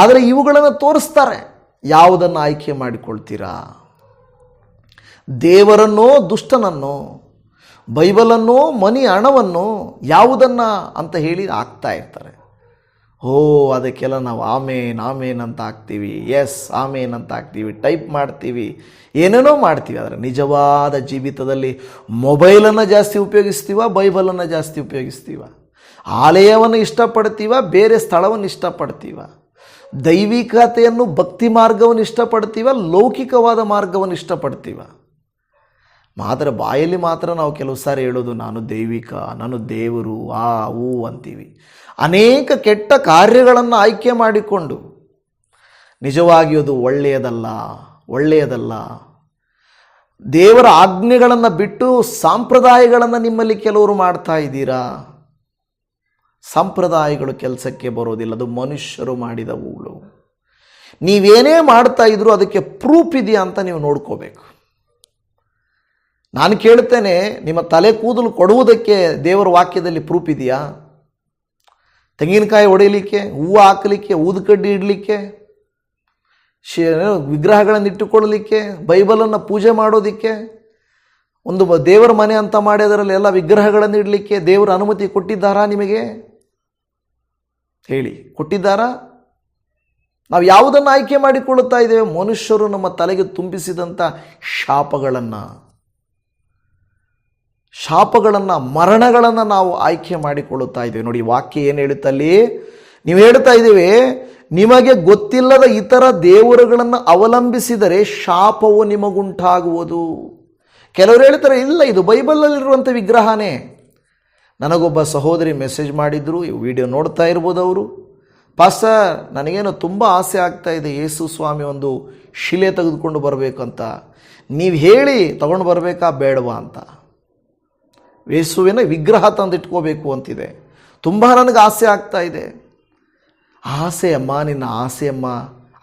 ಆದರೆ ಇವುಗಳನ್ನು ತೋರಿಸ್ತಾರೆ. ಯಾವುದನ್ನು ಆಯ್ಕೆ ಮಾಡಿಕೊಳ್ತೀರಾ? ದೇವರನ್ನೋ ದುಷ್ಟನನ್ನೋ, ಬೈಬಲನ್ನೋ ಮನಿ ಹಣವನ್ನು, ಯಾವುದನ್ನು ಅಂತ ಹೇಳಿ ಹಾಕ್ತಾ ಇರ್ತಾರೆ. ಅದಕ್ಕೆಲ್ಲ ನಾವು ಆಮೇನ್ ಅಂತ ಹಾಕ್ತೀವಿ, ಎಸ್ ಆಮೇನ್ ಅಂತ ಹಾಕ್ತೀವಿ, ಟೈಪ್ ಮಾಡ್ತೀವಿ, ಏನೇನೋ ಮಾಡ್ತೀವಿ. ಆದರೆ ನಿಜವಾದ ಜೀವಿತದಲ್ಲಿ ಮೊಬೈಲನ್ನು ಜಾಸ್ತಿ ಉಪಯೋಗಿಸ್ತೀವ, ಬೈಬಲನ್ನು ಜಾಸ್ತಿ ಉಪಯೋಗಿಸ್ತೀವ? ಆಲಯವನ್ನು ಇಷ್ಟಪಡ್ತೀವ, ಬೇರೆ ಸ್ಥಳವನ್ನು ಇಷ್ಟಪಡ್ತೀವ? ದೈವಿಕತೆಯನ್ನು, ಭಕ್ತಿ ಮಾರ್ಗವನ್ನು ಇಷ್ಟಪಡ್ತೀವ, ಲೌಕಿಕವಾದ ಮಾರ್ಗವನ್ನು ಇಷ್ಟಪಡ್ತೀವ? ಮಾತ್ರ ಬಾಯಲ್ಲಿ ಮಾತ್ರ ನಾವು ಕೆಲವು ಸಾರಿ ಹೇಳೋದು, ನಾನು ದೈವಿಕ, ನಾನು ದೇವರು, ಅಂತೀವಿ. ಅನೇಕ ಕೆಟ್ಟ ಕಾರ್ಯಗಳನ್ನು ಆಯ್ಕೆ ಮಾಡಿಕೊಂಡು ನಿಜವಾಗಿ ಅದು ಒಳ್ಳೆಯದಲ್ಲ. ದೇವರ ಆಜ್ಞೆಗಳನ್ನು ಬಿಟ್ಟು ಸಂಪ್ರದಾಯಗಳನ್ನು ನಿಮ್ಮಲ್ಲಿ ಕೆಲವರು ಮಾಡ್ತಾ ಇದ್ದೀರಾ. ಸಂಪ್ರದಾಯಗಳು ಕೆಲಸಕ್ಕೆ ಬರೋದಿಲ್ಲ, ಅದು ಮನುಷ್ಯರು ಮಾಡಿದವುಗಳು. ನೀವೇನೇ ಮಾಡ್ತಾ ಇದ್ರೂ ಅದಕ್ಕೆ ಪ್ರೂಫ್ ಇದೆಯಾ ಅಂತ ನೀವು ನೋಡ್ಕೋಬೇಕು. ನಾನು ಕೇಳ್ತೇನೆ, ನಿಮ್ಮ ತಲೆ ಕೂದಲು ಕೊಡುವುದಕ್ಕೆ ದೇವರ ವಾಕ್ಯದಲ್ಲಿ ಪ್ರೂಫ್ ಇದೆಯಾ? ತೆಂಗಿನಕಾಯಿ ಹೊಡೆಯಲಿಕ್ಕೆ, ಹೂವು ಹಾಕಲಿಕ್ಕೆ, ಊದುಕಡ್ಡಿ ಇಡಲಿಕ್ಕೆ, ವಿಗ್ರಹಗಳನ್ನು ಇಟ್ಟುಕೊಳ್ಳಲಿಕ್ಕೆ, ಬೈಬಲನ್ನು ಪೂಜೆ ಮಾಡೋದಕ್ಕೆ, ಒಂದು ದೇವರ ಮನೆ ಅಂತ ಮಾಡಿ ಅದರಲ್ಲಿ ಎಲ್ಲ ವಿಗ್ರಹಗಳನ್ನು ಇಡಲಿಕ್ಕೆ ದೇವರ ಅನುಮತಿ ಕೊಟ್ಟಿದ್ದಾರಾ ನಿಮಗೆ? ಹೇಳಿ, ಕೊಟ್ಟಿದ್ದಾರಾ? ನಾವು ಯಾವುದನ್ನು ಆಯ್ಕೆ ಮಾಡಿಕೊಳ್ಳುತ್ತಾ ಇದ್ದೇವೆ? ಮನುಷ್ಯರು ನಮ್ಮ ತಲೆಗೆ ತುಂಬಿಸಿದಂಥ ಶಾಪಗಳನ್ನು, ಮರಣಗಳನ್ನು ನಾವು ಆಯ್ಕೆ ಮಾಡಿಕೊಳ್ಳುತ್ತಾ ಇದ್ದೇವೆ. ನೋಡಿ, ವಾಕ್ಯ ಏನು ಹೇಳುತ್ತಲ್ಲಿ? ನೀವು ಹೇಳ್ತಾ ಇದ್ದೇವೆ, ನಿಮಗೆ ಗೊತ್ತಿಲ್ಲದ ಇತರ ದೇವರುಗಳನ್ನು ಅವಲಂಬಿಸಿದರೆ ಶಾಪವು ನಿಮಗುಂಟಾಗುವುದು. ಕೆಲವರು ಹೇಳ್ತಾರೆ, ಇಲ್ಲ ಇದು ಬೈಬಲಲ್ಲಿರುವಂಥ ವಿಗ್ರಹನೇ. ನನಗೊಬ್ಬ ಸಹೋದರಿ ಮೆಸೇಜ್ ಮಾಡಿದ್ರು, ವಿಡಿಯೋ ನೋಡ್ತಾ ಇರ್ಬೋದು ಅವರು. ಪಾಸ್ಟರ್, ನನಗೇನೋ ತುಂಬ ಆಸೆ ಆಗ್ತಾ ಇದೆ, ಯೇಸು ಸ್ವಾಮಿ ಒಂದು ಶಿಲೆ ತೆಗೆದುಕೊಂಡು ಬರಬೇಕಂತ. ನೀವು ಹೇಳಿ ತಗೊಂಡು ಬರಬೇಕಾ ಬೇಡವಾ ಅಂತ. ಯೇಸುವಿನ ವಿಗ್ರಹ ತಂದಿಟ್ಕೋಬೇಕು ಅಂತಿದೆ. ತುಂಬ ನನಗೆ ಆಸೆ ಆಗ್ತಾ ಇದೆ. ಆಸೆ ಅಮ್ಮ, ನಿನ್ನ ಆಸೆ ಅಮ್ಮ,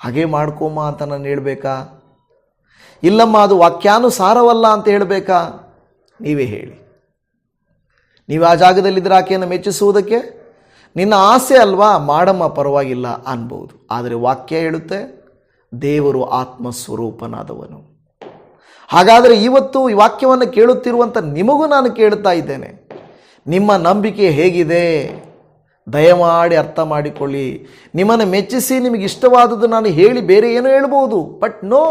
ಹಾಗೆ ಮಾಡ್ಕೊಮ್ಮ ಅಂತ ನಾನು ಹೇಳಬೇಕಾ? ಇಲ್ಲಮ್ಮ, ಅದು ವಾಕ್ಯಾನುಸಾರವಲ್ಲ ಅಂತ ಹೇಳಬೇಕಾ? ನೀವೇ ಹೇಳಿ. ನೀವು ಆ ಜಾಗದಲ್ಲಿದ್ದರೆ ಆಕೆಯನ್ನು ಮೆಚ್ಚಿಸುವುದಕ್ಕೆ? ನಿನ್ನ ಆಸೆ ಅಲ್ವಾ, ಮಾಡಮ್ಮ ಪರವಾಗಿಲ್ಲ ಅನ್ಬೋದು. ಆದರೆ ವಾಕ್ಯ ಹೇಳುತ್ತೆ ದೇವರು ಆತ್ಮಸ್ವರೂಪನಾದವನು. ಹಾಗಾದರೆ ಇವತ್ತು ಈ ವಾಕ್ಯವನ್ನು ಕೇಳುತ್ತಿರುವಂಥ ನಿಮಗೂ ನಾನು ಕೇಳ್ತಾ ಇದ್ದೇನೆ, ನಿಮ್ಮ ನಂಬಿಕೆ ಹೇಗಿದೆ? ದಯಮಾಡಿ ಅರ್ಥ ಮಾಡಿಕೊಳ್ಳಿ. ನಿಮ್ಮನ್ನು ಮೆಚ್ಚಿಸಿ ನಿಮಗೆ ಇಷ್ಟವಾದದ್ದು ನಾನು ಹೇಳಿ ಬೇರೆ ಏನೋ ಹೇಳ್ಬೋದು, ಬಟ್ ನೋ,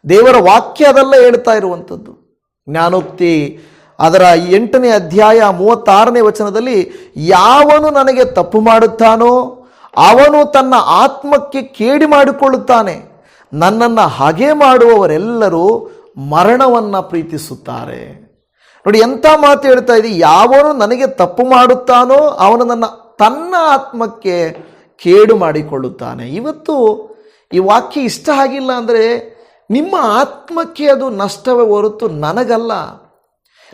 ದೇವರ ವಾಕ್ಯ ಅದೆಲ್ಲ ಹೇಳ್ತಾ ಇರುವಂಥದ್ದು. ಜ್ಞಾನೋಕ್ತಿ ಅದರ 8ನೇ ಅಧ್ಯಾಯ 36ನೇ ವಚನದಲ್ಲಿ, ಯಾವನು ನನಗೆ ತಪ್ಪು ಮಾಡುತ್ತಾನೋ ಅವನು ತನ್ನ ಆತ್ಮಕ್ಕೆ ಕೇಡಿ ಮಾಡಿಕೊಳ್ಳುತ್ತಾನೆ, ನನ್ನನ್ನು ಹಾಗೆ ಮಾಡುವವರೆಲ್ಲರೂ ಮರಣವನ್ನು ಪ್ರೀತಿಸುತ್ತಾರೆ. ನೋಡಿ ಎಂಥ ಮಾತು ಹೇಳ್ತಾ ಇದೆ, ಯಾವನು ನನಗೆ ತಪ್ಪು ಮಾಡುತ್ತಾನೋ ಅವನು ತನ್ನ ಆತ್ಮಕ್ಕೆ ಕೇಡು ಮಾಡಿಕೊಳ್ಳುತ್ತಾನೆ. ಇವತ್ತು ಈ ವಾಕ್ಯ ಇಷ್ಟ ಆಗಿಲ್ಲ ಅಂದರೆ ನಿಮ್ಮ ಆತ್ಮಕ್ಕೆ ಅದು ನಷ್ಟವೇ ಹೊರತು ನನಗಲ್ಲ,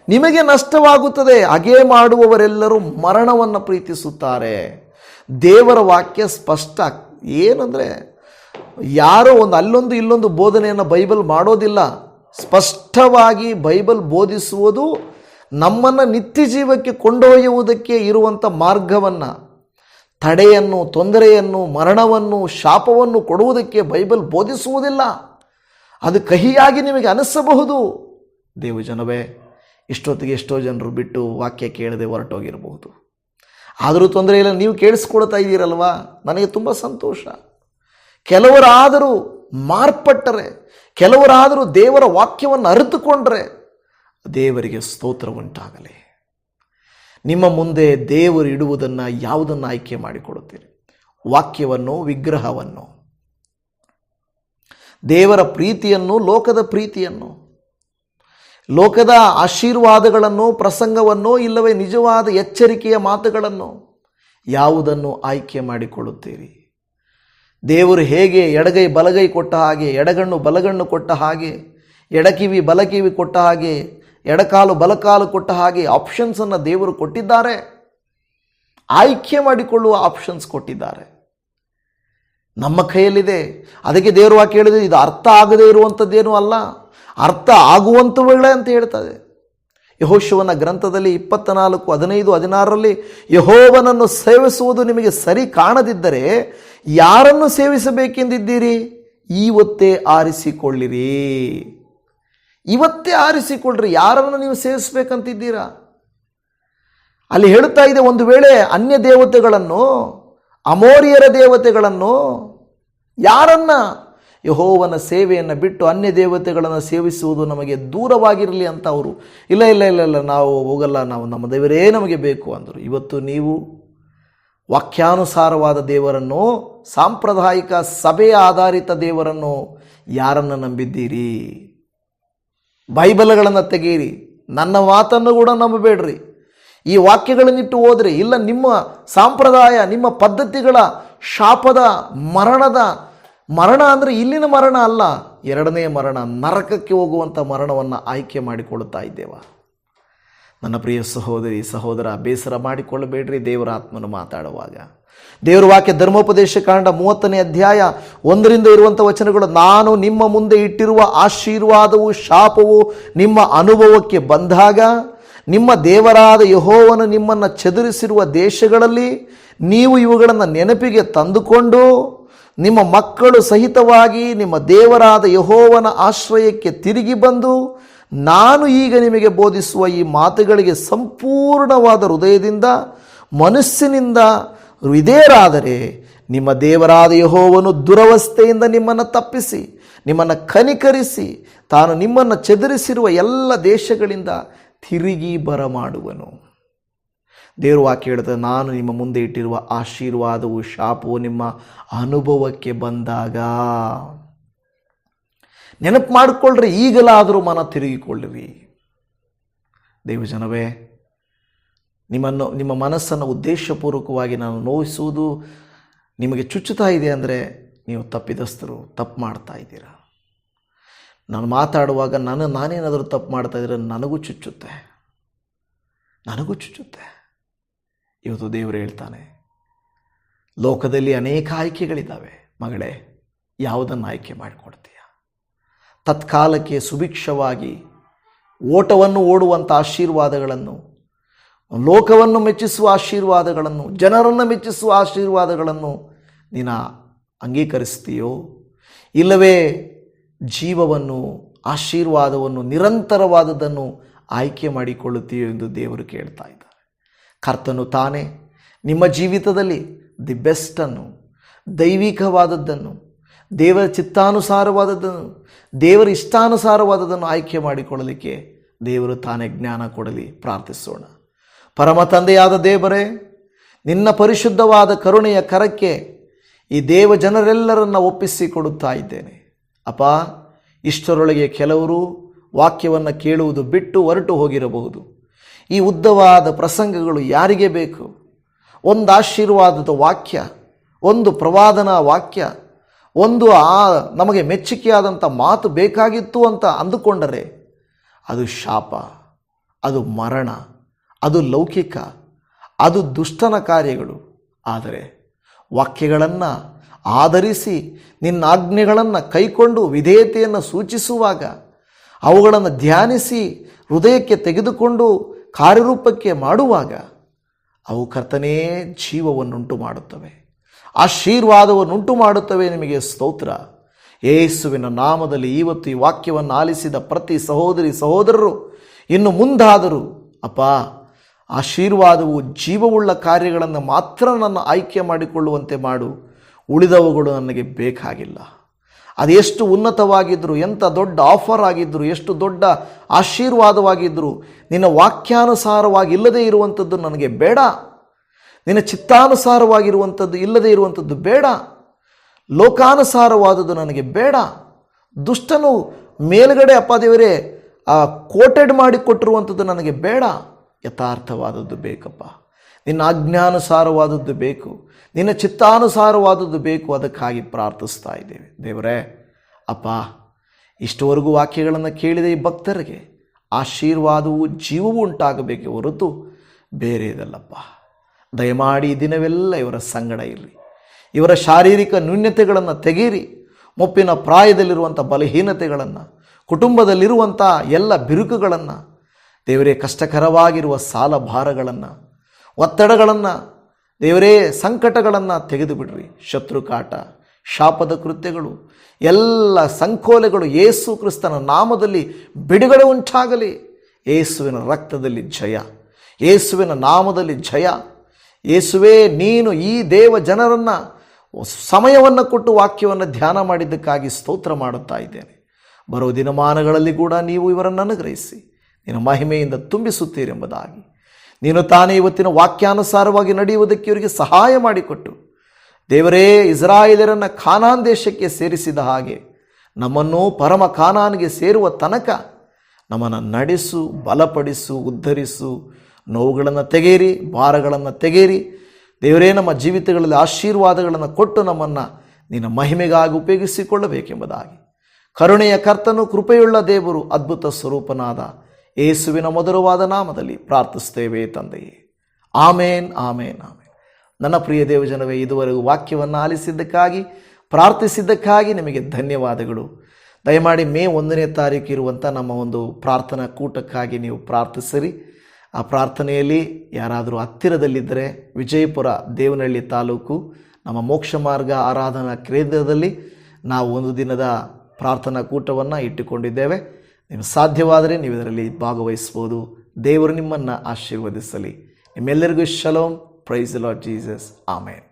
ನಿಮಗೆ ನಷ್ಟವಾಗುತ್ತದೆ. ಹಾಗೇ ಮಾಡುವವರೆಲ್ಲರೂ ಮರಣವನ್ನು ಪ್ರೀತಿಸುತ್ತಾರೆ. ದೇವರ ವಾಕ್ಯ ಸ್ಪಷ್ಟ. ಏನಂದರೆ ಯಾರೋ ಅಲ್ಲೊಂದು ಇಲ್ಲೊಂದು ಬೋಧನೆಯನ್ನು ಬೈಬಲ್ ಮಾಡೋದಿಲ್ಲ. ಸ್ಪಷ್ಟವಾಗಿ ಬೈಬಲ್ ಬೋಧಿಸುವುದು ನಮ್ಮನ್ನು ನಿತ್ಯ ಜೀವಕ್ಕೆ ಕೊಂಡೊಯ್ಯುವುದಕ್ಕೆ ಇರುವಂಥ ಮಾರ್ಗವನ್ನು, ತಡೆಯನ್ನು, ತೊಂದರೆಯನ್ನು, ಮರಣವನ್ನು, ಶಾಪವನ್ನು ಕೊಡುವುದಕ್ಕೆ ಬೈಬಲ್ ಬೋಧಿಸುವುದಿಲ್ಲ. ಅದು ಕಹಿಯಾಗಿ ನಿಮಗೆ ಅನಿಸಬಹುದು. ದೇವಜನವೇ, ಇಷ್ಟೊತ್ತಿಗೆ ಎಷ್ಟೋ ಜನರು ಬಿಟ್ಟು ವಾಕ್ಯ ಕೇಳದೆ ಹೊರಟೋಗಿರಬಹುದು. ಆದರೂ ತೊಂದರೆ ಇಲ್ಲ, ನೀವು ಕೇಳಿಸ್ಕೊಳ್ತಾ ಇದ್ದೀರಲ್ವಾ, ನನಗೆ ತುಂಬ ಸಂತೋಷ. ಕೆಲವರಾದರೂ ಮಾರ್ಪಟ್ಟರೆ, ಕೆಲವರಾದರೂ ದೇವರ ವಾಕ್ಯವನ್ನು ಅರಿತುಕೊಂಡ್ರೆ ದೇವರಿಗೆ ಸ್ತೋತ್ರ ಉಂಟಾಗಲಿ. ನಿಮ್ಮ ಮುಂದೆ ದೇವರು ಇಡುವುದನ್ನು ಯಾವುದನ್ನು ಆಯ್ಕೆ ಮಾಡಿಕೊಡುತ್ತೀರಿ? ವಾಕ್ಯವನ್ನು, ವಿಗ್ರಹವನ್ನು, ದೇವರ ಪ್ರೀತಿಯನ್ನು, ಲೋಕದ ಪ್ರೀತಿಯನ್ನು, ಲೋಕದ ಆಶೀರ್ವಾದಗಳನ್ನು, ಪ್ರಸಂಗವನ್ನು, ಇಲ್ಲವೇ ನಿಜವಾದ ಎಚ್ಚರಿಕೆಯ ಮಾತುಗಳನ್ನು, ಯಾವುದನ್ನು ಆಯ್ಕೆ ಮಾಡಿಕೊಳ್ಳುತ್ತೀರಿ? ದೇವರು ಹೇಗೆ ಎಡಗೈ ಬಲಗೈ ಕೊಟ್ಟ ಹಾಗೆ, ಎಡಗಣ್ಣು ಬಲಗಣ್ಣು ಕೊಟ್ಟ ಹಾಗೆ, ಎಡಕಿವಿ ಬಲಕಿವಿ ಕೊಟ್ಟ ಹಾಗೆ, ಎಡಕಾಲು ಬಲಕಾಲು ಕೊಟ್ಟ ಹಾಗೆ ಆಪ್ಷನ್ಸನ್ನು ದೇವರು ಕೊಟ್ಟಿದ್ದಾರೆ. ಆಯ್ಕೆ ಮಾಡಿಕೊಳ್ಳುವ ಆಪ್ಷನ್ಸ್ ಕೊಟ್ಟಿದ್ದಾರೆ. ನಮ್ಮ ಕೈಯಲ್ಲಿದೆ. ಅದಕ್ಕೆ ದೇವರು ವಾಕ್ಯ ಹೇಳಿದೆ, ಇದು ಅರ್ಥ ಆಗದೇ ಇರುವಂಥದ್ದೇನೂ ಅಲ್ಲ, ಅರ್ಥ ಆಗುವಂಥವುಗಳೇ ಅಂತ ಹೇಳ್ತದೆ. ಯೆಹೋಶುವನ ಗ್ರಂಥದಲ್ಲಿ 24:15-16ರಲ್ಲಿ, ಯೆಹೋವನನ್ನು ಸೇವಿಸುವುದು ನಿಮಗೆ ಸರಿ ಕಾಣದಿದ್ದರೆ ಯಾರನ್ನು ಸೇವಿಸಬೇಕೆಂದಿದ್ದೀರಿ? ಇವತ್ತೇ ಆರಿಸಿಕೊಳ್ಳಿರಿ. ಇವತ್ತೇ ಆರಿಸಿಕೊಳ್ಳ್ರಿ. ಯಾರನ್ನು ನೀವು ಸೇವಿಸಬೇಕಂತಿದ್ದೀರಾ? ಅಲ್ಲಿ ಹೇಳುತ್ತಾ ಇದೆ, ಒಂದು ವೇಳೆ ಅನ್ಯ ದೇವತೆಗಳನ್ನು, ಅಮೋರಿಯರ ದೇವತೆಗಳನ್ನು, ಯಾರನ್ನ? ಯೆಹೋವನ ಸೇವೆಯನ್ನು ಬಿಟ್ಟು ಅನ್ಯ ದೇವತೆಗಳನ್ನು ಸೇವಿಸುವುದು ನಮಗೆ ದೂರವಾಗಿರಲಿ ಅಂತ ಅವರು, ಇಲ್ಲ ಇಲ್ಲ ಇಲ್ಲ ಇಲ್ಲ ನಾವು ಹೋಗಲ್ಲ, ನಾವು ನಮ್ಮ ದೇವರೇ ನಮಗೆ ಬೇಕು ಅಂದರು. ಇವತ್ತು ನೀವು ವಾಕ್ಯಾನುಸಾರವಾದ ದೇವರನ್ನು, ಸಾಂಪ್ರದಾಯಿಕ ಸಭೆಯ ಆಧಾರಿತ ದೇವರನ್ನು ಯಾರನ್ನು ನಂಬಿದ್ದೀರಿ? ಬೈಬಲ್ಗಳನ್ನು ತೆಗೆಯಿರಿ. ನನ್ನ ಮಾತನ್ನು ಕೂಡ ನಂಬಬೇಡ್ರಿ. ಈ ವಾಕ್ಯಗಳನ್ನಿಟ್ಟು ಹೋದರೆ, ಇಲ್ಲ ನಿಮ್ಮ ಸಾಂಪ್ರದಾಯ, ನಿಮ್ಮ ಪದ್ಧತಿಗಳ ಶಾಪದ, ಮರಣ ಅಂದರೆ ಇಲ್ಲಿನ ಮರಣ ಅಲ್ಲ, ಎರಡನೇ ಮರಣ, ನರಕಕ್ಕೆ ಹೋಗುವಂಥ ಮರಣವನ್ನು ಆಯ್ಕೆ ಮಾಡಿಕೊಳ್ಳುತ್ತಾ ಇದ್ದೇವ. ನನ್ನ ಪ್ರಿಯ ಸಹೋದರಿ ಸಹೋದರ, ಬೇಸರ ಮಾಡಿಕೊಳ್ಳಬೇಡ್ರಿ. ದೇವರ ಆತ್ಮನು ಮಾತಾಡುವಾಗ ದೇವರ ವಾಕ್ಯ ಧರ್ಮೋಪದೇಶ ಕಾಂಡ 30ನೇ ಅಧ್ಯಾಯ 1ರಿಂದ ಇರುವಂಥ ವಚನಗಳು, ನಾನು ನಿಮ್ಮ ಮುಂದೆ ಇಟ್ಟಿರುವ ಆಶೀರ್ವಾದವು ಶಾಪವು ನಿಮ್ಮ ಅನುಭವಕ್ಕೆ ಬಂದಾಗ, ನಿಮ್ಮ ದೇವರಾದ ಯೆಹೋವನು ನಿಮ್ಮನ್ನು ಚದುರಿಸಿರುವ ದೇಶಗಳಲ್ಲಿ ನೀವು ಇವುಗಳನ್ನು ನೆನಪಿಗೆ ತಂದುಕೊಂಡು ನಿಮ್ಮ ಮಕ್ಕಳು ಸಹಿತವಾಗಿ ನಿಮ್ಮ ದೇವರಾದ ಯೆಹೋವನ ಆಶ್ರಯಕ್ಕೆ ತಿರುಗಿ ಬಂದು, ನಾನು ಈಗ ನಿಮಗೆ ಬೋಧಿಸುವ ಈ ಮಾತುಗಳಿಗೆ ಸಂಪೂರ್ಣವಾದ ಹೃದಯದಿಂದ ಮನಸ್ಸಿನಿಂದ ವಿಧೇಯರಾದರೆ, ನಿಮ್ಮ ದೇವರಾದ ಯೆಹೋವನು ದುರವಸ್ಥೆಯಿಂದ ನಿಮ್ಮನ್ನು ತಪ್ಪಿಸಿ, ನಿಮ್ಮನ್ನು ಕನಿಕರಿಸಿ, ತಾನು ನಿಮ್ಮನ್ನು ಚದುರಿಸಿರುವ ಎಲ್ಲ ದೇಶಗಳಿಂದ ತಿರುಗಿ ಬರಮಾಡುವನು. ದೇವರು ವಾಕ್ಯ ಹೇಳುತ್ತದೆ, ನಾನು ನಿಮ್ಮ ಮುಂದೆ ಇಟ್ಟಿರುವ ಆಶೀರ್ವಾದವು ಶಾಪವು ನಿಮ್ಮ ಅನುಭವಕ್ಕೆ ಬಂದಾಗ. ನೆನಪು ಮಾಡಿಕೊಳ್ಳ್ರಿ, ಈಗಲಾದರೂ ಮನ ತಿರುಗಿಕೊಳ್ಳಿರಿ. ದೇವಜನವೇ, ನಿಮ್ಮ ಮನಸ್ಸನ್ನು ಉದ್ದೇಶಪೂರ್ವಕವಾಗಿ ನಾನು ನೋಯಿಸುವುದು ನಿಮಗೆ ಚುಚ್ಚುತ್ತಾ ಇದೆ ಅಂದರೆ ನೀವು ತಪ್ಪಿದಸ್ಥರು, ತಪ್ಪು ಮಾಡ್ತಾ ಇದ್ದೀರಾ. ನಾನು ಮಾತಾಡುವಾಗ ನಾನೇನಾದರೂ ತಪ್ಪು ಮಾಡ್ತಾ ಇದ್ದರೆ ನನಗೂ ಚುಚ್ಚುತ್ತೆ. ಇವತ್ತು ದೇವರು ಹೇಳ್ತಾನೆ, ಲೋಕದಲ್ಲಿ ಅನೇಕ ಆಯ್ಕೆಗಳಿದ್ದಾವೆ ಮಗಳೇ, ಯಾವುದನ್ನು ಆಯ್ಕೆ ಮಾಡಿಕೊಡ್ತೀಯ? ತತ್ಕಾಲಕ್ಕೆ ಸುಭಿಕ್ಷವಾಗಿ ಓಟವನ್ನು ಓಡುವಂಥ ಆಶೀರ್ವಾದಗಳನ್ನು, ಲೋಕವನ್ನು ಮೆಚ್ಚಿಸುವ ಆಶೀರ್ವಾದಗಳನ್ನು, ಜನರನ್ನು ಮೆಚ್ಚಿಸುವ ಆಶೀರ್ವಾದಗಳನ್ನು ನೀನು ಅಂಗೀಕರಿಸ್ತೀಯೋ, ಇಲ್ಲವೇ ಜೀವವನ್ನು, ಆಶೀರ್ವಾದವನ್ನು, ನಿರಂತರವಾದದ್ದನ್ನು ಆಯ್ಕೆ ಮಾಡಿಕೊಳ್ಳುತ್ತೀಯೋ ಎಂದು ದೇವರು ಕೇಳ್ತಾ ಇದ್ದಾರೆ. ಕರ್ತನು ತಾನೇ ನಿಮ್ಮ ಜೀವಿತದಲ್ಲಿ ದಿ ಬೆಸ್ಟನ್ನು, ದೈವಿಕವಾದದ್ದನ್ನು, ದೇವರ ಚಿತ್ತಾನುಸಾರವಾದದ್ದನ್ನು, ದೇವರ ಇಷ್ಟಾನುಸಾರವಾದದ್ದನ್ನು ಆಯ್ಕೆ ಮಾಡಿಕೊಳ್ಳಲಿಕ್ಕೆ ದೇವರು ತಾನೇ ಜ್ಞಾನ ಕೊಡಲಿ. ಪ್ರಾರ್ಥಿಸೋಣ. ಪರಮ ತಂದೆಯಾದ ದೇವರೇ, ನಿನ್ನ ಪರಿಶುದ್ಧವಾದ ಕರುಣೆಯ ಕರಕ್ಕೆ ಈ ದೇವ ಜನರೆಲ್ಲರನ್ನ ಒಪ್ಪಿಸಿಕೊಡುತ್ತಾ ಇದ್ದೇನೆ. ಅಪ್ಪ, ಇಷ್ಟರೊಳಗೆ ಕೆಲವರು ವಾಕ್ಯವನ್ನು ಕೇಳುವುದು ಬಿಟ್ಟು ಹೊರಟು ಹೋಗಿರಬಹುದು. ಈ ಉದ್ದವಾದ ಪ್ರಸಂಗಗಳು ಯಾರಿಗೆ ಬೇಕು? ಒಂದು ಆಶೀರ್ವಾದದ ವಾಕ್ಯ, ಒಂದು ಪ್ರವಾದನಾ ವಾಕ್ಯ, ಒಂದು ನಮಗೆ ಮೆಚ್ಚುಗೆಯಾದಂಥ ಮಾತು ಬೇಕಾಗಿತ್ತು ಅಂತ ಅಂದುಕೊಂಡರೆ ಅದು ಶಾಪ, ಅದು ಮರಣ, ಅದು ಲೌಕಿಕ, ಅದು ದುಷ್ಟನ ಕಾರ್ಯಗಳು. ಆದರೆ ವಾಕ್ಯಗಳನ್ನು ಆಧರಿಸಿ ನಿನ್ನ ಆಜ್ಞೆಗಳನ್ನು ಕೈಕೊಂಡು ವಿಧೇಯತೆಯನ್ನು ಸೂಚಿಸುವಾಗ, ಅವುಗಳನ್ನು ಧ್ಯಾನಿಸಿ ಹೃದಯಕ್ಕೆ ತೆಗೆದುಕೊಂಡು ಕಾರ್ಯರೂಪಕ್ಕೆ ಮಾಡುವಾಗ ಅವು ಕರ್ತನೇ ಜೀವವನ್ನುಂಟು ಮಾಡುತ್ತವೆ, ಆಶೀರ್ವಾದವನ್ನುಂಟು ಮಾಡುತ್ತವೆ. ನಿಮಗೆ ಸ್ತೋತ್ರ. ಯೇಸುವಿನ ನಾಮದಲ್ಲಿ ಇವತ್ತು ಈ ವಾಕ್ಯವನ್ನು ಆಲಿಸಿದ ಪ್ರತಿ ಸಹೋದರಿ ಸಹೋದರರು ಇನ್ನು ಮುಂದಾದರೂ ಅಪ್ಪ, ಆಶೀರ್ವಾದವು ಜೀವವುಳ್ಳ ಕಾರ್ಯಗಳನ್ನು ಮಾತ್ರ ನನ್ನ ಆಯ್ಕೆ ಮಾಡಿಕೊಳ್ಳುವಂತೆ ಮಾಡು. ಉಳಿದವುಗಳು ನನಗೆ ಬೇಕಾಗಿಲ್ಲ. ಅದೆಷ್ಟು ಉನ್ನತವಾಗಿದ್ದರೂ, ಎಂಥ ದೊಡ್ಡ ಆಫರ್ ಆಗಿದ್ದರೂ, ಎಷ್ಟು ದೊಡ್ಡ ಆಶೀರ್ವಾದವಾಗಿದ್ದರೂ ನಿನ್ನ ವಾಕ್ಯಾನುಸಾರವಾಗಿ ಇಲ್ಲದೇ ಇರುವಂಥದ್ದು ನನಗೆ ಬೇಡ. ನಿನ್ನ ಚಿತ್ತಾನುಸಾರವಾಗಿರುವಂಥದ್ದು ಇಲ್ಲದೇ ಇರುವಂಥದ್ದು ಬೇಡ. ಲೋಕಾನುಸಾರವಾದದ್ದು ನನಗೆ ಬೇಡ. ದುಷ್ಟನು ಮೇಲುಗಡೆ ಅಪ್ಪ ದೇವರೇ ಕೋಟೆಡ್ ಮಾಡಿ ಕೊಟ್ಟಿರುವಂಥದ್ದು ನನಗೆ ಬೇಡ. ಯಥಾರ್ಥವಾದದ್ದು ಬೇಕಪ್ಪ. ನಿನ್ನ ಆಜ್ಞಾನುಸಾರವಾದದ್ದು ಬೇಕು, ನಿನ್ನ ಚಿತ್ತಾನುಸಾರವಾದದ್ದು ಬೇಕು. ಅದಕ್ಕಾಗಿ ಪ್ರಾರ್ಥಿಸ್ತಾ ಇದ್ದೇವೆ ದೇವರೇ. ಅಪ್ಪ, ಇಷ್ಟವರೆಗೂ ವಾಕ್ಯಗಳನ್ನು ಕೇಳಿದ ಈ ಭಕ್ತರಿಗೆ ಆಶೀರ್ವಾದವೂ ಜೀವವೂ ಉಂಟಾಗಬೇಕೆ ಹೊರತು ಬೇರೆ ಇದಲ್ಲಪ್ಪ. ದಯಮಾಡಿ ಈ ದಿನವೆಲ್ಲ ಇವರ ಸಂಗಡ ಇರಲಿ. ಇವರ ಶಾರೀರಿಕ ನ್ಯೂನ್ಯತೆಗಳನ್ನು ತೆಗೀರಿ. ಮುಪ್ಪಿನ ಪ್ರಾಯದಲ್ಲಿರುವಂಥ ಬಲಹೀನತೆಗಳನ್ನು, ಕುಟುಂಬದಲ್ಲಿರುವಂಥ ಎಲ್ಲ ಬಿರುಕುಗಳನ್ನು, ದೇವರೇ ಕಷ್ಟಕರವಾಗಿರುವ ಸಾಲ ಭಾರಗಳನ್ನು, ಒತ್ತಡಗಳನ್ನು, ದೇವರೇ ಸಂಕಟಗಳನ್ನು ತೆಗೆದು ಬಿಡ್ರಿ. ಶತ್ರುಕಾಟ, ಶಾಪದ ಕೃತ್ಯಗಳು, ಎಲ್ಲ ಸಂಕೋಲೆಗಳು ಯೇಸು ಕ್ರಿಸ್ತನ ನಾಮದಲ್ಲಿ ಬಿಡುಗಡೆ ಉಂಟಾಗಲಿ. ಯೇಸುವಿನ ರಕ್ತದಲ್ಲಿ ಜಯ, ಯೇಸುವಿನ ನಾಮದಲ್ಲಿ ಜಯ. ಯೇಸುವೇ, ನೀನು ಈ ದೇವ ಜನರನ್ನು ಸಮಯವನ್ನು ಕೊಟ್ಟು ವಾಕ್ಯವನ್ನು ಧ್ಯಾನ ಮಾಡಿದ್ದಕ್ಕಾಗಿ ಸ್ತೋತ್ರ ಮಾಡುತ್ತಾ ಇದ್ದೇನೆ. ಬರೋ ದಿನಮಾನಗಳಲ್ಲಿ ಕೂಡ ನೀವು ಇವರನ್ನು ಅನುಗ್ರಹಿಸಿ ನಿನ್ನ ಮಹಿಮೆಯಿಂದ ತುಂಬಿಸುತ್ತೀರೆಂಬುದಾಗಿ, ನೀನು ತಾನೇ ಇವತ್ತಿನ ವಾಕ್ಯಾನುಸಾರವಾಗಿ ನಡೆಯುವುದಕ್ಕೆ ಇವರಿಗೆ ಸಹಾಯ ಮಾಡಿಕೊಟ್ಟು, ದೇವರೇ, ಇಸ್ರಾಯೇಲರನ್ನು ಕಾನಾನ್ ದೇಶಕ್ಕೆ ಸೇರಿಸಿದ ಹಾಗೆ ನಮ್ಮನ್ನು ಪರಮ ಕಾನಾನಿಗೆ ಸೇರುವ ತನಕ ನಮ್ಮನ್ನು ನಡೆಸು, ಬಲಪಡಿಸು, ಉದ್ಧರಿಸು. ನೋವುಗಳನ್ನು ತೆಗೆಯಿರಿ, ಭಾರಗಳನ್ನು ತೆಗೆಯಿರಿ. ದೇವರೇ, ನಮ್ಮ ಜೀವಿತಗಳಲ್ಲಿ ಆಶೀರ್ವಾದಗಳನ್ನು ಕೊಟ್ಟು ನಮ್ಮನ್ನು ನಿನ್ನ ಮಹಿಮೆಗಾಗಿ ಉಪಯೋಗಿಸಿಕೊಳ್ಳಬೇಕೆಂಬುದಾಗಿ, ಕರುಣೆಯ ಕರ್ತನು, ಕೃಪೆಯುಳ್ಳ ದೇವರು, ಅದ್ಭುತ ಸ್ವರೂಪನಾದ ಯೇಸುವಿನ ಮಧುರವಾದ ನಾಮದಲ್ಲಿ ಪ್ರಾರ್ಥಿಸ್ತೇವೆ ತಂದೆಯೇ. ಆಮೇನ್, ಆಮೇನ್, ಆಮೇನ್. ನನ್ನ ಪ್ರಿಯ ದೇವಜನವೇ, ಇದುವರೆಗೂ ವಾಕ್ಯವನ್ನು ಆಲಿಸಿದ್ದಕ್ಕಾಗಿ, ಪ್ರಾರ್ಥಿಸಿದ್ದಕ್ಕಾಗಿ ನಿಮಗೆ ಧನ್ಯವಾದಗಳು. ದಯಮಾಡಿ ಮೇ 1ನೇ ತಾರೀಕು ಇರುವಂಥ ನಮ್ಮ ಒಂದು ಪ್ರಾರ್ಥನಾ ಕೂಟಕ್ಕಾಗಿ ನೀವು ಪ್ರಾರ್ಥಿಸಿರಿ. ಆ ಪ್ರಾರ್ಥನೆಯಲ್ಲಿ ಯಾರಾದರೂ ಹತ್ತಿರದಲ್ಲಿದ್ದರೆ ವಿಜಯಪುರ ದೇವನಹಳ್ಳಿ ತಾಲೂಕು ನಮ್ಮ ಮೋಕ್ಷ ಮಾರ್ಗ ಆರಾಧನಾ ಕೇಂದ್ರದಲ್ಲಿ ನಾವು ಒಂದು ದಿನದ ಪ್ರಾರ್ಥನಾ ಕೂಟವನ್ನು ಇಟ್ಟುಕೊಂಡಿದ್ದೇವೆ. ನಿಮಗೆ ಸಾಧ್ಯವಾದರೆ ನೀವು ಇದರಲ್ಲಿ ಭಾಗವಹಿಸ್ಬೋದು. ದೇವರು ನಿಮ್ಮನ್ನು ಆಶೀರ್ವದಿಸಲಿ. ನಿಮ್ಮೆಲ್ಲರಿಗೂ ಶಲೋಮ್. Praise the Lord Jesus. Amen.